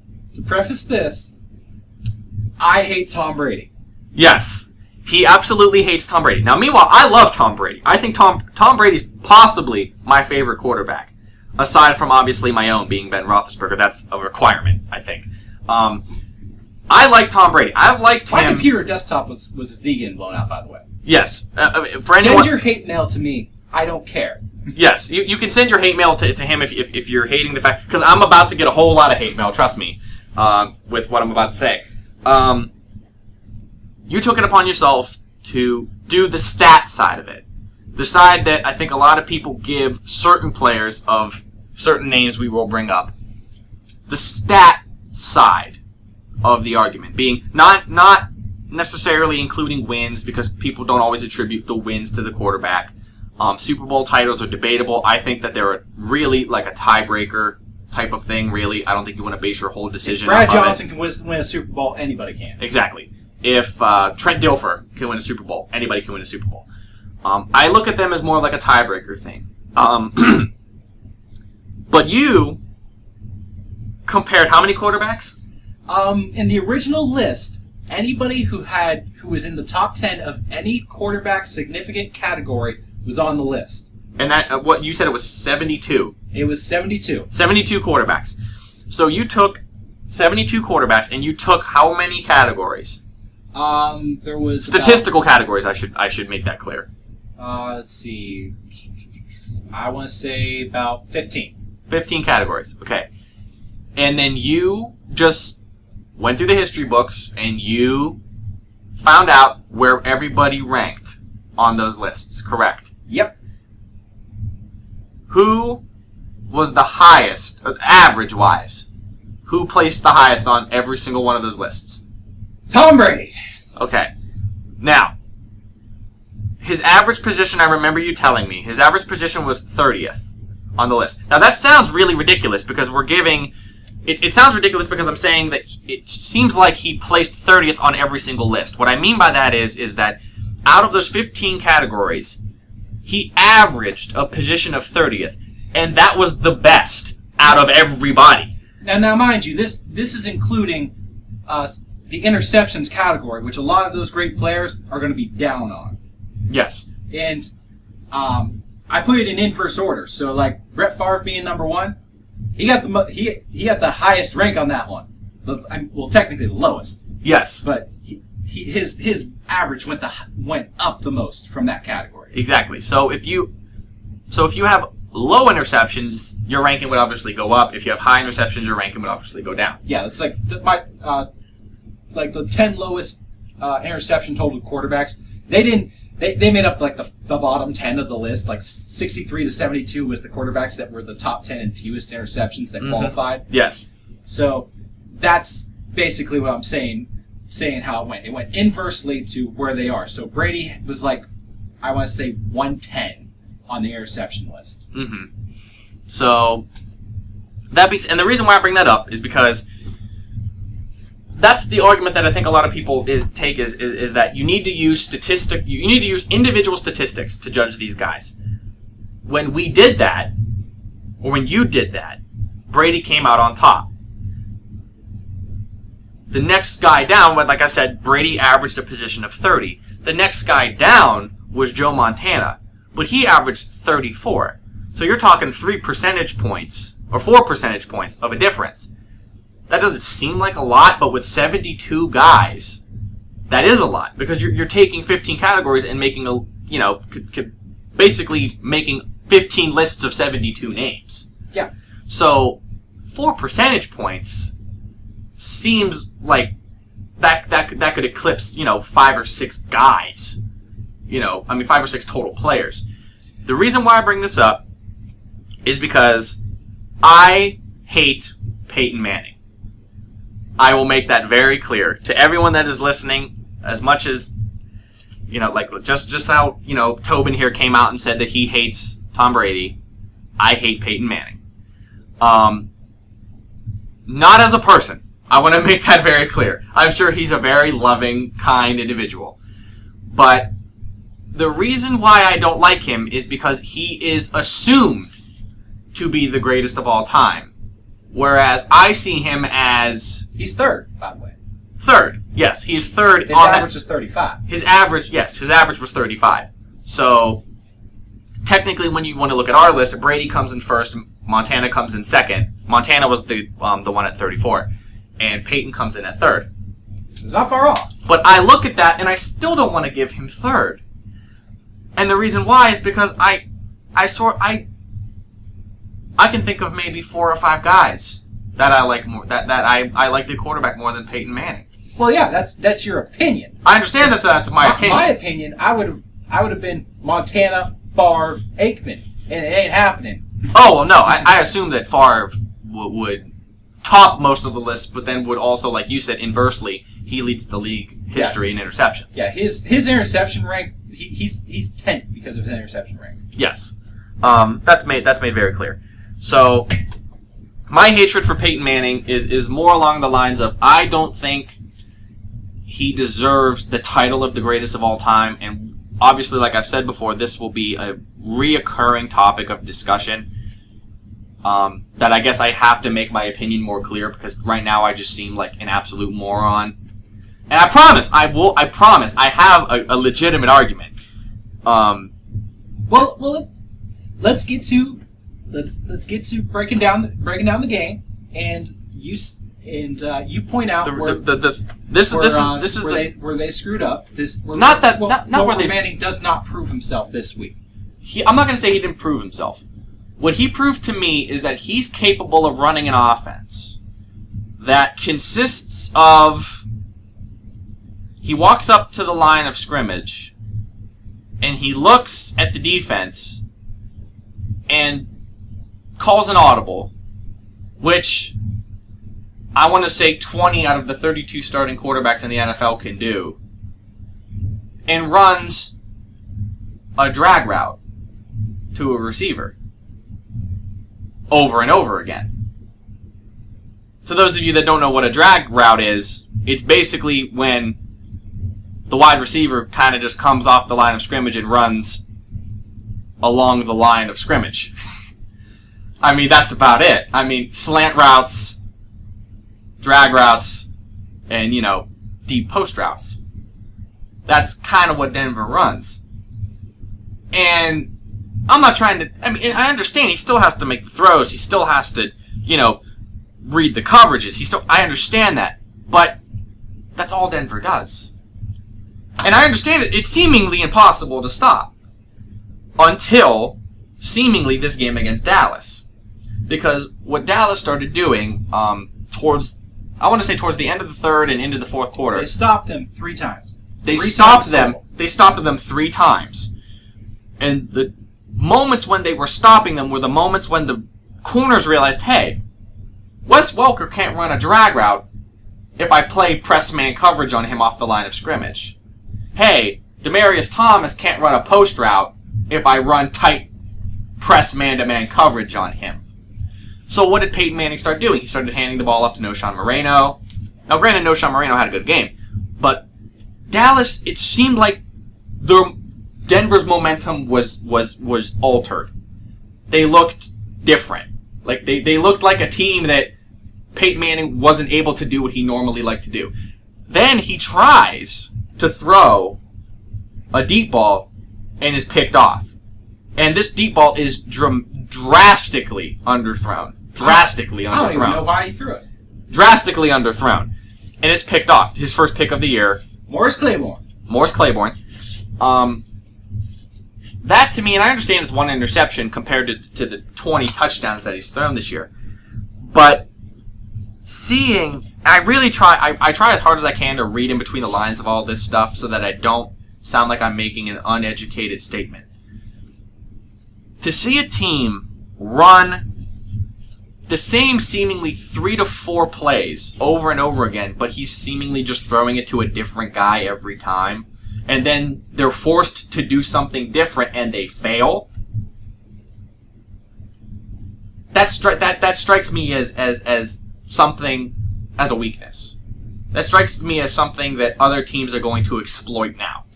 I hate Tom Brady. Yes. He absolutely hates Tom Brady. Now, meanwhile, I love Tom Brady. I think Tom Brady's possibly my favorite quarterback. Aside from, obviously, my own being Ben Roethlisberger. That's a requirement, I think. I like Tom Brady. I've liked him. My computer desktop was his knee getting blown out, by the way. Yes. For anyone, send your hate mail to me. I don't care. Yes. You can send your hate mail to him if you're hating the fact... Because I'm about to get a whole lot of hate mail, trust me, with what I'm about to say. You took it upon yourself to do the stat side of it. The side that I think a lot of people give certain players of certain names we will bring up. The stat side of the argument being not necessarily including wins, because people don't always attribute the wins to the quarterback. Super Bowl titles are debatable. I think that they're really like a tiebreaker type of thing, really. I don't think you want to base your whole decision Brad off of Johnson can win a Super Bowl, anybody can. Exactly. If Trent Dilfer can win a Super Bowl, anybody can win a Super Bowl. I look at them as more like a tiebreaker thing. But you compared how many quarterbacks? In the original list, anybody who was in the top 10 of any quarterback significant category was on the list. And that what you said, it was 72. It was 72. 72 quarterbacks. So you took 72 quarterbacks, and you took how many categories? There was statistical categories. I should make that clear. Let's see. I want to say about 15. 15 categories. Okay. And then you just went through the history books and you found out where everybody ranked on those lists, correct? Yep. Who was the highest, average-wise? Who placed the highest on every single one of those lists? Tom Brady. Okay. Now, his average position, I remember you telling me, his average position was 30th on the list. Now, that sounds really ridiculous because we're giving... It sounds ridiculous because I'm saying that it seems like he placed 30th on every single list. What I mean by that is that out of those 15 categories, he averaged a position of 30th, and that was the best out of everybody. Now, mind you, this is including the interceptions category, which a lot of those great players are going to be down on. Yes. And I put it in inverse order. So, like Brett Favre being number 1, he got he got the highest rank on that one. Well, technically the lowest. Yes. But his average went up the most from that category. Exactly. So if you have low interceptions, your ranking would obviously go up. If you have high interceptions, your ranking would obviously go down. Yeah, it's like the 10 lowest interception total quarterbacks. They made up like the bottom 10 of the list. Like 63 to 72 was the quarterbacks that were the top 10 and fewest interceptions that qualified. Yes. So that's basically what I'm saying how it went. It went inversely to where they are. So Brady was like, I want to say 110 on the interception list. Mm-hmm. So and the reason why I bring that up is because that's the argument that I think a lot of people take is that you need to use individual statistics to judge these guys. When we did that, or when you did that, Brady came out on top. The next guy down, like I said, Brady averaged a position of 30. The next guy down was Joe Montana, but he averaged 34. So you're talking 3 percentage points, or 4 percentage points of a difference. That doesn't seem like a lot, but with 72 guys, that is a lot. Because you're taking 15 categories and making basically making 15 lists of 72 names. Yeah. So 4 percentage points seems like that could eclipse 5 or 6 guys. 5 or 6 total players. The reason why I bring this up is because I hate Peyton Manning. I will make that very clear to everyone that is listening. As much as just how Tobin here came out and said that he hates Tom Brady, I hate Peyton Manning. Not as a person. I want to make that very clear. I'm sure he's a very loving, kind individual. But the reason why I don't like him is because he is assumed to be the greatest of all time. Whereas I see him as... He's third, by the way. Third. Yes, he's third. His average is 35. His average was 35. So, technically, when you want to look at our list, Brady comes in first, Montana comes in second. Montana was the one at 34. And Peyton comes in at third. It's not far off. But I look at that, and I still don't want to give him third. And the reason why is because I can think of maybe 4 or 5 guys that I like more. That I like the quarterback more than Peyton Manning. Well, yeah, that's your opinion. I understand that that's my opinion. My opinion, I would have been Montana, Favre, Aikman, and it ain't happening. Oh well, no, I assume that Favre would top most of the list, but then would also, like you said, inversely, he leads the league history in interceptions. Yeah, his interception rank, he's 10th because of his interception rank. Yes, that's made very clear. So, my hatred for Peyton Manning is more along the lines of I don't think he deserves the title of the greatest of all time, and obviously, like I've said before, this will be a reoccurring topic of discussion. That I guess I have to make my opinion more clear because right now I just seem like an absolute moron. And I promise, I have a legitimate argument. Well, let's get to breaking down the game, and you point out where they screwed up. Where Manning does not prove himself this week. I'm not going to say he didn't prove himself. What he proved to me is that he's capable of running an offense that consists of he walks up to the line of scrimmage and he looks at the defense and calls an audible, which I want to say 20 out of the 32 starting quarterbacks in the NFL can do, and runs a drag route to a receiver over and over again. To those of you that don't know what a drag route is, it's basically when the wide receiver kind of just comes off the line of scrimmage and runs along the line of scrimmage. I mean, that's about it. I mean, slant routes, drag routes, and, deep post routes. That's kind of what Denver runs. And I'm not trying to... I understand he still has to make the throws. He still has to, read the coverages. I understand that. But that's all Denver does. And I understand it's seemingly impossible to stop. Until, seemingly, this game against Dallas. Because what Dallas started doing towards the end of the third and into the fourth quarter... They stopped them 3 times. They stopped them 3 times. And the moments when they were stopping them were the moments when the corners realized, hey, Wes Welker can't run a drag route if I play press man coverage on him off the line of scrimmage. Hey, Demaryius Thomas can't run a post route if I run tight press man-to-man coverage on him. So what did Peyton Manning start doing? He started handing the ball off to Noshawn Moreno. Now, granted, Noshawn Moreno had a good game, but Dallas, it seemed like Denver's momentum was altered. They looked different. Like they looked like a team that Peyton Manning wasn't able to do what he normally liked to do. Then he tries to throw a deep ball and is picked off. And this deep ball is drastically underthrown. Drastically underthrown. I don't even know why he threw it. Drastically underthrown. And it's picked off. His first pick of the year. Morris Claiborne. That to me, and I understand it's one interception compared to the 20 touchdowns that he's thrown this year. But I try as hard as I can to read in between the lines of all this stuff so that I don't sound like I'm making an uneducated statement. To see a team run the same seemingly 3 to 4 plays over and over again, but he's seemingly just throwing it to a different guy every time, and then they're forced to do something different and they fail, that strikes me as something, as a weakness. That strikes me as something that other teams are going to exploit now.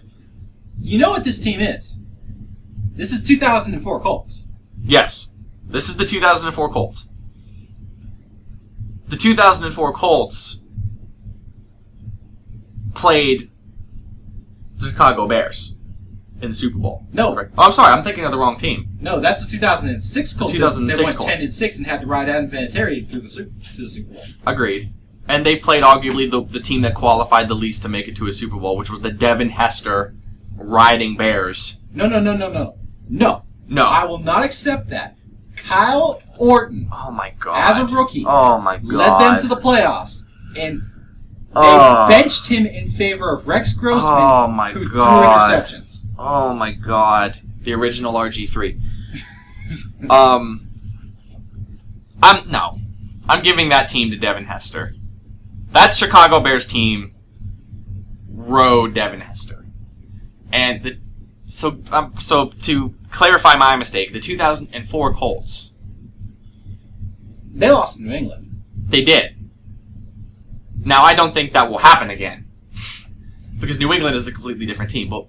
You know what this team is? This is 2004 Colts. Yes. This is the 2004 Colts. The 2004 Colts played the Chicago Bears in the Super Bowl. No. Oh, I'm sorry. I'm thinking of the wrong team. No, that's the 2006 Colts. 2006 that went Colts. 10-6 and had to ride Adam Vinatieri to the Super Bowl. Agreed. And they played arguably the team that qualified the least to make it to a Super Bowl, which was the Devin Hester riding Bears. No. I will not accept that. Kyle Orton, oh my god, as a rookie, oh my god, led them to the playoffs, and they benched him in favor of Rex Grossman, who threw interceptions. Oh my god, the original RG3. I'm giving that team to Devin Hester. That Chicago Bears team rode Devin Hester, and so to clarify my mistake, the 2004 Colts, they lost to New England. They did. Now, I don't think that will happen again, because New England is a completely different team. But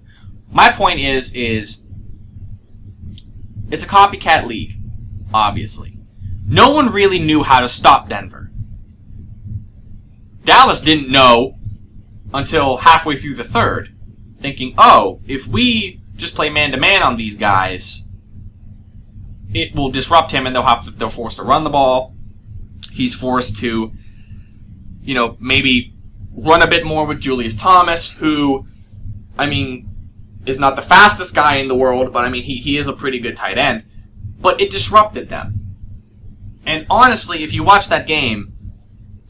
my point is it's a copycat league, obviously. No one really knew how to stop Denver. Dallas didn't know until halfway through the third, thinking, oh, if we just play man-to-man on these guys, it will disrupt him, and they're forced to run the ball. He's forced to, maybe run a bit more with Julius Thomas, who, is not the fastest guy in the world, but he is a pretty good tight end. But it disrupted them. And honestly, if you watch that game,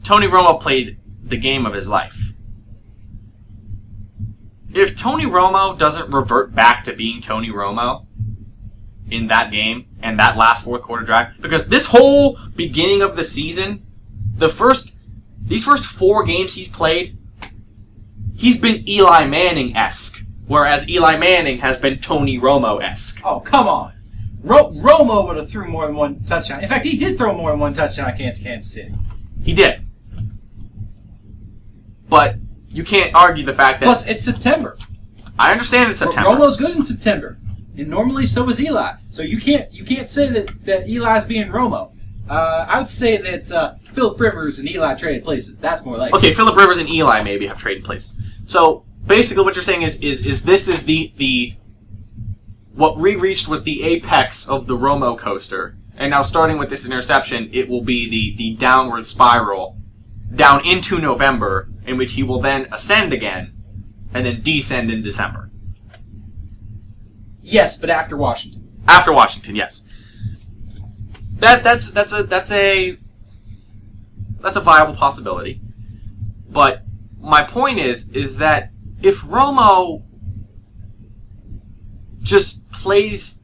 Tony Romo played the game of his life. If Tony Romo doesn't revert back to being Tony Romo in that game and that last fourth quarter drive, because this whole beginning of the season, these first 4 games he's played, he's been Eli Manning-esque Whereas Eli Manning has been Tony Romo-esque. Oh, come on. Romo would have threw more than one touchdown. In fact, he did throw more than one touchdown against Kansas City. He did. But you can't argue the fact that... Plus, it's September. I understand it's September. Romo's good in September. And normally so is Eli. So you can't say that Eli's being Romo. I would say that Phillip Rivers and Eli traded places. That's more likely. Okay, Phillip Rivers and Eli maybe have traded places. So basically what you're saying is this is the what we reached was the apex of the Romo coaster. And now starting with this interception, it will be the downward spiral down into November, in which he will then ascend again and then descend in December. Yes, but after Washington. After Washington, yes. That's a viable possibility. But my point is that if Romo just plays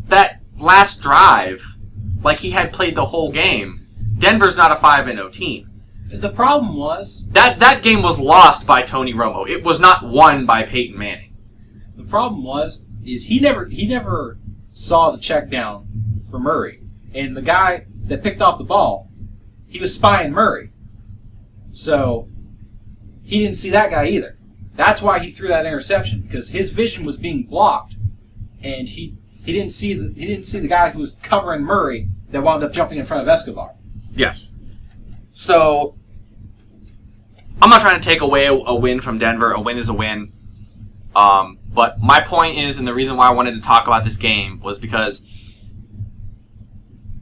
that last drive like he had played the whole game, Denver's not a 5-0 team. The problem was that game was lost by Tony Romo. It was not won by Peyton Manning. The problem is he never saw the check down for Murray. And the guy that picked off the ball, he was spying Murray. So he didn't see that guy either. That's why he threw that interception, because his vision was being blocked, and he didn't see the guy who was covering Murray that wound up jumping in front of Escobar. Yes. So I'm not trying to take away a win from Denver. A win is a win. But my point is, and the reason why I wanted to talk about this game was because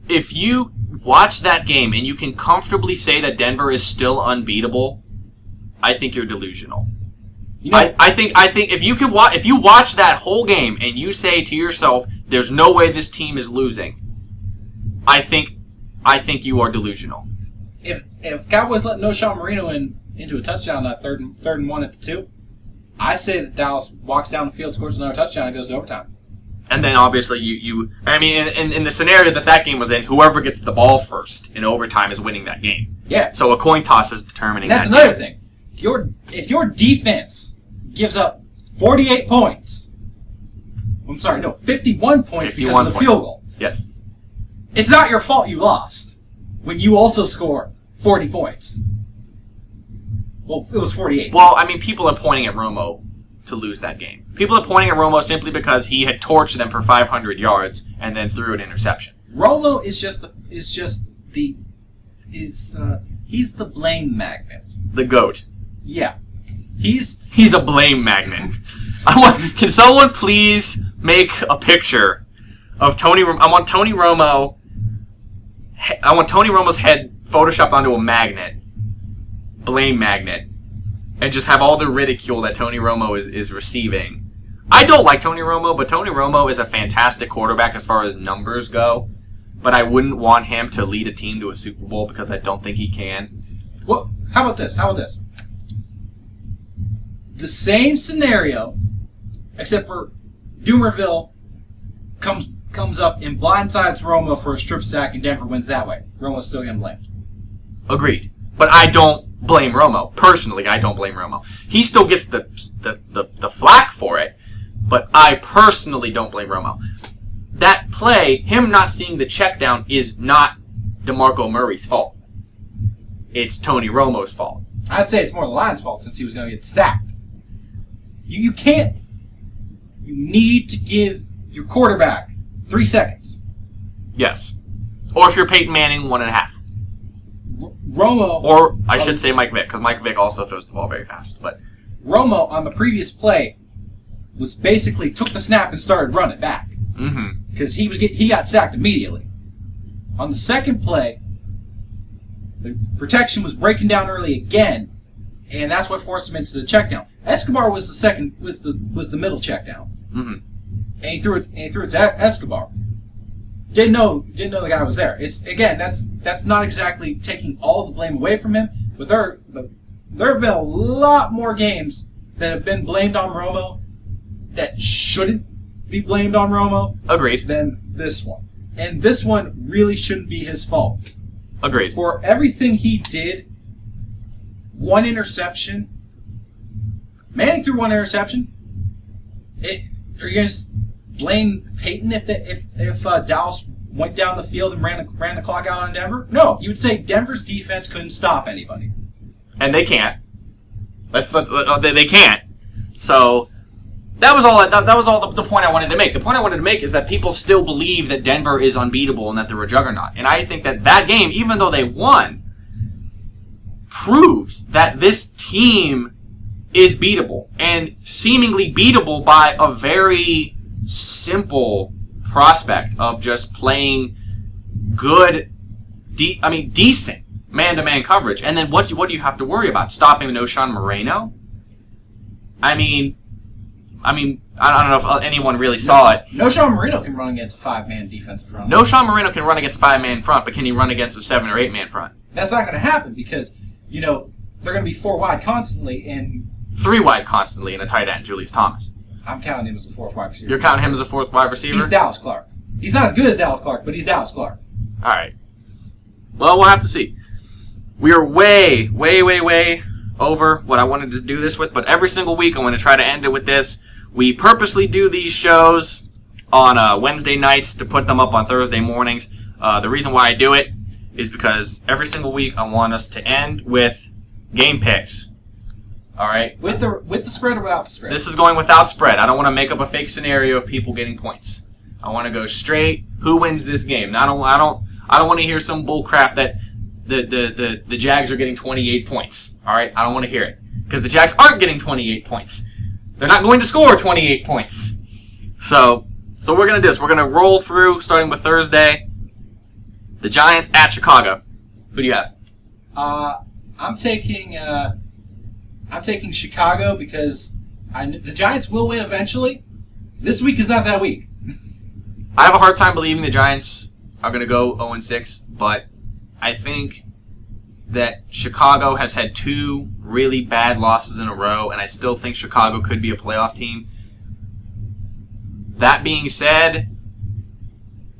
if you watch that game and you can comfortably say that Denver is still unbeatable, I think you're delusional. You know, I think if you watch that whole game and you say to yourself, "There's no way this team is losing," I think you are delusional. If Cowboys let Noshawn Marino into a touchdown that third and 1 at the 2, I say that Dallas walks down the field, scores another touchdown, and goes to overtime. And then obviously in the scenario that game was in, whoever gets the ball first in overtime is winning that game. Yeah. So a coin toss is determining that. That's another thing. If your defense gives up 48 points, 51 points because of the field goal. Yes. It's not your fault you lost when you also score 40 points. Well, it was 48. Well, people are pointing at Romo to lose that game. People are pointing at Romo simply because he had torched them for 500 yards and then threw an interception. Romo he's the blame magnet. The GOAT. Yeah. He's a blame magnet. Can someone please make a picture of Tony? I want Tony Romo's head photoshopped onto a magnet, blame magnet, and just have all the ridicule that Tony Romo is receiving. I don't like Tony Romo, but Tony Romo is a fantastic quarterback as far as numbers go. But I wouldn't want him to lead a team to a Super Bowl because I don't think he can. Well, how about this? The same scenario, except for Doomerville comes up and blindsides Romo for a strip sack, and Denver wins that way. Romo's still getting blamed. Agreed. But I don't blame Romo. Personally, I don't blame Romo. He still gets the flack for it, but I personally don't blame Romo. That play, him not seeing the check down, is not DeMarco Murray's fault. It's Tony Romo's fault. I'd say it's more the Lions' fault since he was going to get sacked. You can't. You need to give your quarterback 3 seconds. Yes. Or if you're Peyton Manning, 1.5. Romo. Or I should say Mike Vick, because Mike Vick also throws the ball very fast. But Romo on the previous play was basically took the snap and started running back. Because he got sacked immediately. On the second play, the protection was breaking down early again, and that's what forced him into the check down. Escobar was the middle check down. And he threw it to Escobar. Didn't know the guy was there. That's not exactly taking all the blame away from him, but there have been a lot more games that have been blamed on Romo that shouldn't be blamed on Romo. Agreed. Than this one. And this one really shouldn't be his fault. Agreed. For everything he did, one interception. Manning threw one interception. Are you going to blame Peyton if Dallas went down the field and ran the clock out on Denver? No, you would say Denver's defense couldn't stop anybody, and they can't. They can't. So that was all. That was all the point I wanted to make. The point I wanted to make is that people still believe that Denver is unbeatable and that they're a juggernaut. And I think that game, even though they won, proves that this team is beatable and seemingly beatable by a very simple prospect of just playing good, decent man-to-man coverage. And then what do you have to worry about? Stopping Noshawn Moreno? I don't know if anyone really saw it. Noshawn Moreno can run against a 5-man defensive front. Noshawn Moreno can run against a 5-man front, but can he run against a 7 or 8-man front? That's not going to happen because, they're going to be 4 wide constantly and 3 wide constantly in a tight end, Julius Thomas. I'm counting him as a 4th wide receiver. You're counting him as a 4th wide receiver? He's Dallas Clark. He's not as good as Dallas Clark, but he's Dallas Clark. All right. Well, we'll have to see. We are way, way, way, way over what I wanted to do this with, but every single week I want to try to end it with this. We purposely do these shows on Wednesday nights to put them up on Thursday mornings. The reason why I do it is because every single week I want us to end with game picks. All right? With the spread or without the spread? This is going without spread. I don't want to make up a fake scenario of people getting points. I want to go straight. Who wins this game? Now, I don't want to hear some bull crap that the Jags are getting 28 points. All right? I don't want to hear it because the Jags aren't getting 28 points. They're not going to score 28 points. So we're going to do this. We're going to roll through, starting with Thursday. The Giants at Chicago. Who do you have? I'm taking Chicago because the Giants will win eventually. This week is not that week. I have a hard time believing the Giants are going to go 0-6, but I think that Chicago has had 2 really bad losses in a row, and I still think Chicago could be a playoff team. That being said,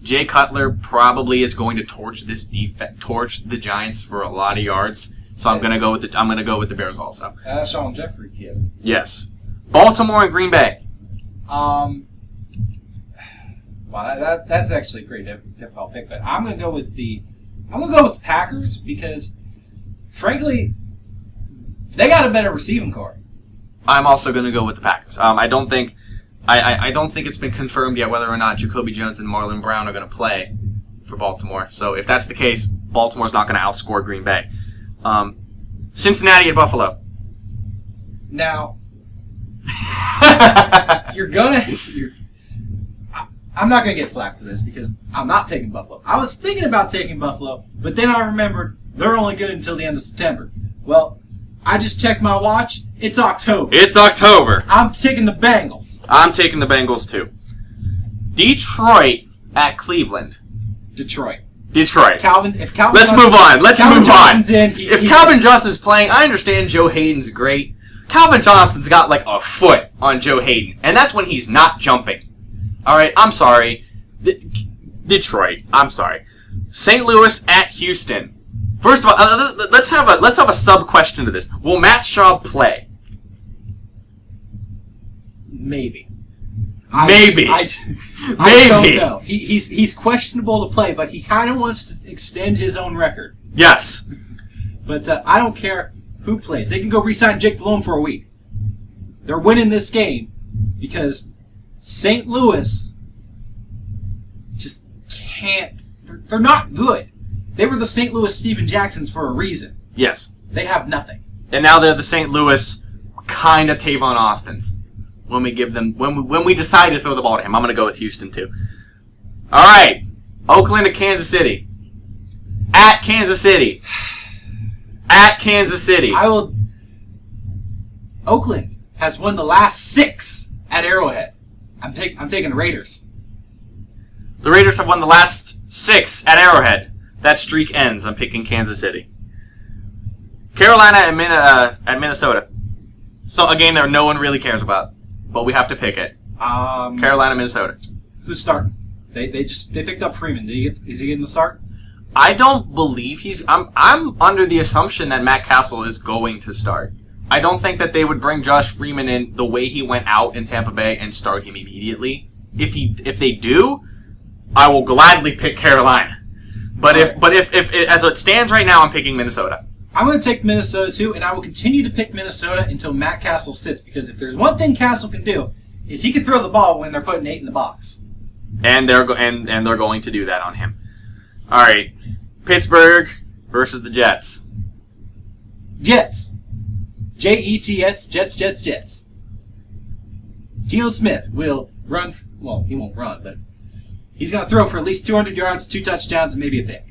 Jay Cutler probably is going to torch the Giants for a lot of yards. So I'm gonna go with the Bears also. Sean Jeffrey kid. Yes. Baltimore and Green Bay. Wow, that's actually a pretty difficult pick, but I'm gonna go with the Packers because, frankly, they got a better receiving core. I'm also gonna go with the Packers. I don't think it's been confirmed yet whether or not Jacoby Jones and Marlon Brown are gonna play for Baltimore. So if that's the case, Baltimore's not gonna outscore Green Bay. Cincinnati at Buffalo. Now, I'm not going to get flack for this because I'm not taking Buffalo. I was thinking about taking Buffalo, but then I remembered they're only good until the end of September. Well, I just checked my watch. It's October. It's October. I'm taking the Bengals. I'm taking the Bengals too. Detroit at Cleveland. Detroit. Let's Calvin move on. If he's Calvin Johnson's playing, I understand Joe Hayden's great. Calvin Johnson's got like a foot on Joe Hayden, and that's when he's not jumping. All right, I'm sorry. Detroit. I'm sorry. St. Louis at Houston. First of all, let's have a sub question to this. Will Matt Schaub play? Maybe. Maybe. I don't know. He's questionable to play, but he kind of wants to extend his own record. Yes. But I don't care who plays. They can go re-sign Jake Delhomme for a week. They're winning this game because St. Louis just can't. They're not good. They were the St. Louis Steven Jacksons for a reason. Yes. They have nothing. And now they're the St. Louis kind of Tavon Austins. When we decide to throw the ball to him, I'm going to go with Houston too. All right, Oakland at Kansas City. At Kansas City. At Kansas City. Oakland has won the last 6 at Arrowhead. I'm taking the Raiders. The Raiders have won the last 6 at Arrowhead. That streak ends. I'm picking Kansas City. Carolina at Minnesota. So a game that no one really cares about. But we have to pick it. Carolina, Minnesota. Who's starting? They picked up Freeman. Is he getting the start? I don't believe he's. I'm under the assumption that Matt Castle is going to start. I don't think that they would bring Josh Freeman in the way he went out in Tampa Bay and start him immediately. If they do, I will gladly pick Carolina. But if as it stands right now, I'm picking Minnesota. I'm going to take Minnesota too, and I will continue to pick Minnesota until Matt Castle sits, because if there's one thing Castle can do, is he can throw the ball when they're putting 8 in the box. And they're going to do that on him. All right, Pittsburgh versus the Jets. Jets. Jets, Jets, Jets, Jets. Geno Smith will run. Well, he won't run, but he's going to throw for at least 200 yards, 2 touchdowns, and maybe a pick.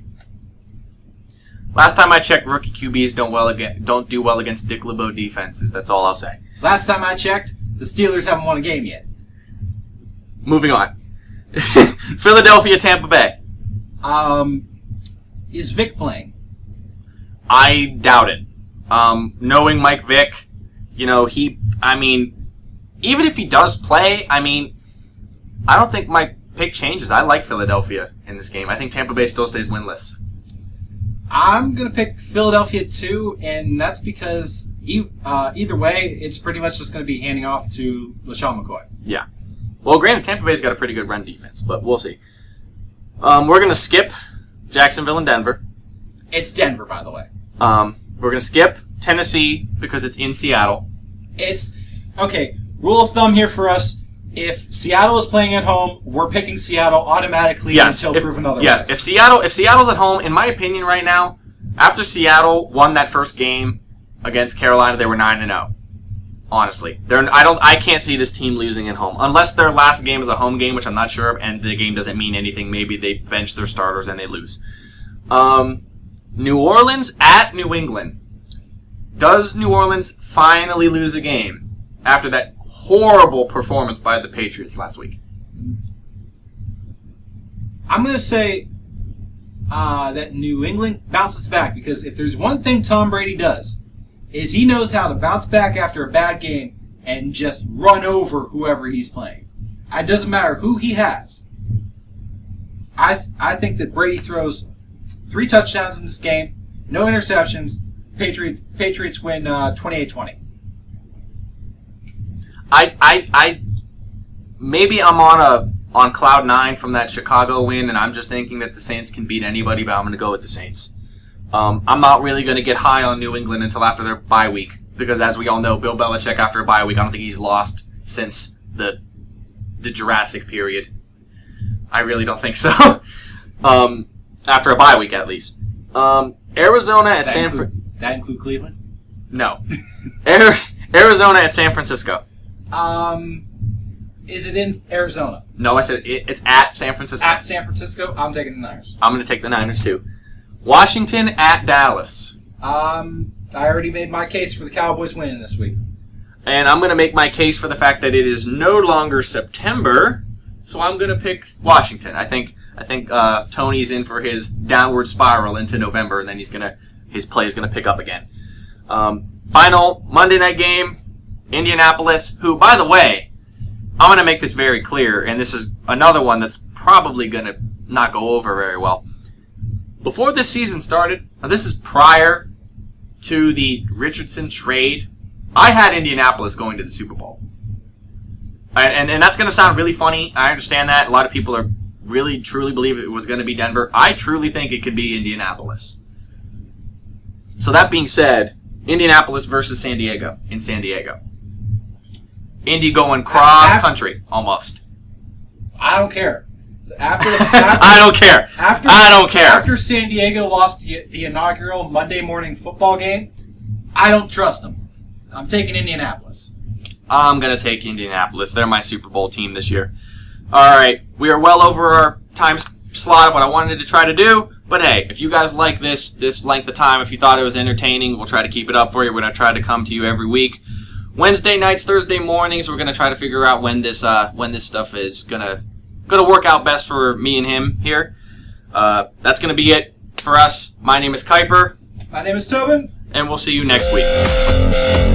Last time I checked, rookie QBs don't do well against Dick LeBeau defenses. That's all I'll say. Last time I checked, the Steelers haven't won a game yet. Moving on. Philadelphia, Tampa Bay. Is Vic playing? I doubt it. Knowing Mike Vick, even if he does play, I don't think my pick changes. I like Philadelphia in this game. I think Tampa Bay still stays winless. I'm going to pick Philadelphia too, and that's because either way, it's pretty much just going to be handing off to LaShawn McCoy. Yeah. Well, granted, Tampa Bay's got a pretty good run defense, but we'll see. We're going to skip Jacksonville and Denver. It's Denver, by the way. We're going to skip Tennessee because it's in Seattle. Okay, rule of thumb here for us. If Seattle is playing at home, we're picking Seattle automatically until proven otherwise. Yes, if Seattle's at home, in my opinion right now, after Seattle won that first game against Carolina, they were 9-0. Honestly, I can't see this team losing at home unless their last game is a home game, which I'm not sure of, and the game doesn't mean anything. Maybe they bench their starters and they lose. New Orleans at New England. Does New Orleans finally lose a game after that horrible performance by the Patriots last week? I'm going to say that New England bounces back, because if there's one thing Tom Brady does, is he knows how to bounce back after a bad game and just run over whoever he's playing. It doesn't matter who he has. I think that Brady throws 3 touchdowns in this game, no interceptions. Patriots win 28-20. I maybe I'm on cloud 9 from that Chicago win, and I'm just thinking that the Saints can beat anybody, but I'm going to go with the Saints. I'm not really going to get high on New England until after their bye week, because as we all know, Bill Belichick after a bye week, I don't think he's lost since the Jurassic period. I really don't think so. After a bye week, at least. Arizona at San Francisco. That include Cleveland? No. Arizona at San Francisco. Is it in Arizona? No, I said it's at San Francisco. At San Francisco, I'm taking the Niners. I'm going to take the Niners, too. Washington at Dallas. I already made my case for the Cowboys winning this week. And I'm going to make my case for the fact that it is no longer September, so I'm going to pick Washington. I think Tony's in for his downward spiral into November, and then his play is going to pick up again. Final Monday night game, Indianapolis, who, by the way, I'm going to make this very clear, and this is another one that's probably going to not go over very well. Before this season started, now this is prior to the Richardson trade, I had Indianapolis going to the Super Bowl. And that's going to sound really funny. I understand that. A lot of people are really, truly believe it was going to be Denver. I truly think it could be Indianapolis. So that being said, Indianapolis versus San Diego in San Diego. Indy going cross-country, almost. I don't care. I don't care. I don't care. After San Diego lost the inaugural Monday morning football game, I don't trust them. I'm taking Indianapolis. I'm going to take Indianapolis. They're my Super Bowl team this year. All right. We are well over our time slot, what I wanted to try to do. But hey, if you guys like this length of time, if you thought it was entertaining, we'll try to keep it up for you. We're going to try to come to you every week. Wednesday nights, Thursday mornings, we're going to try to figure out when this stuff is going to work out best for me and him here. That's going to be it for us. My name is Keiper. My name is Tobin. And we'll see you next week.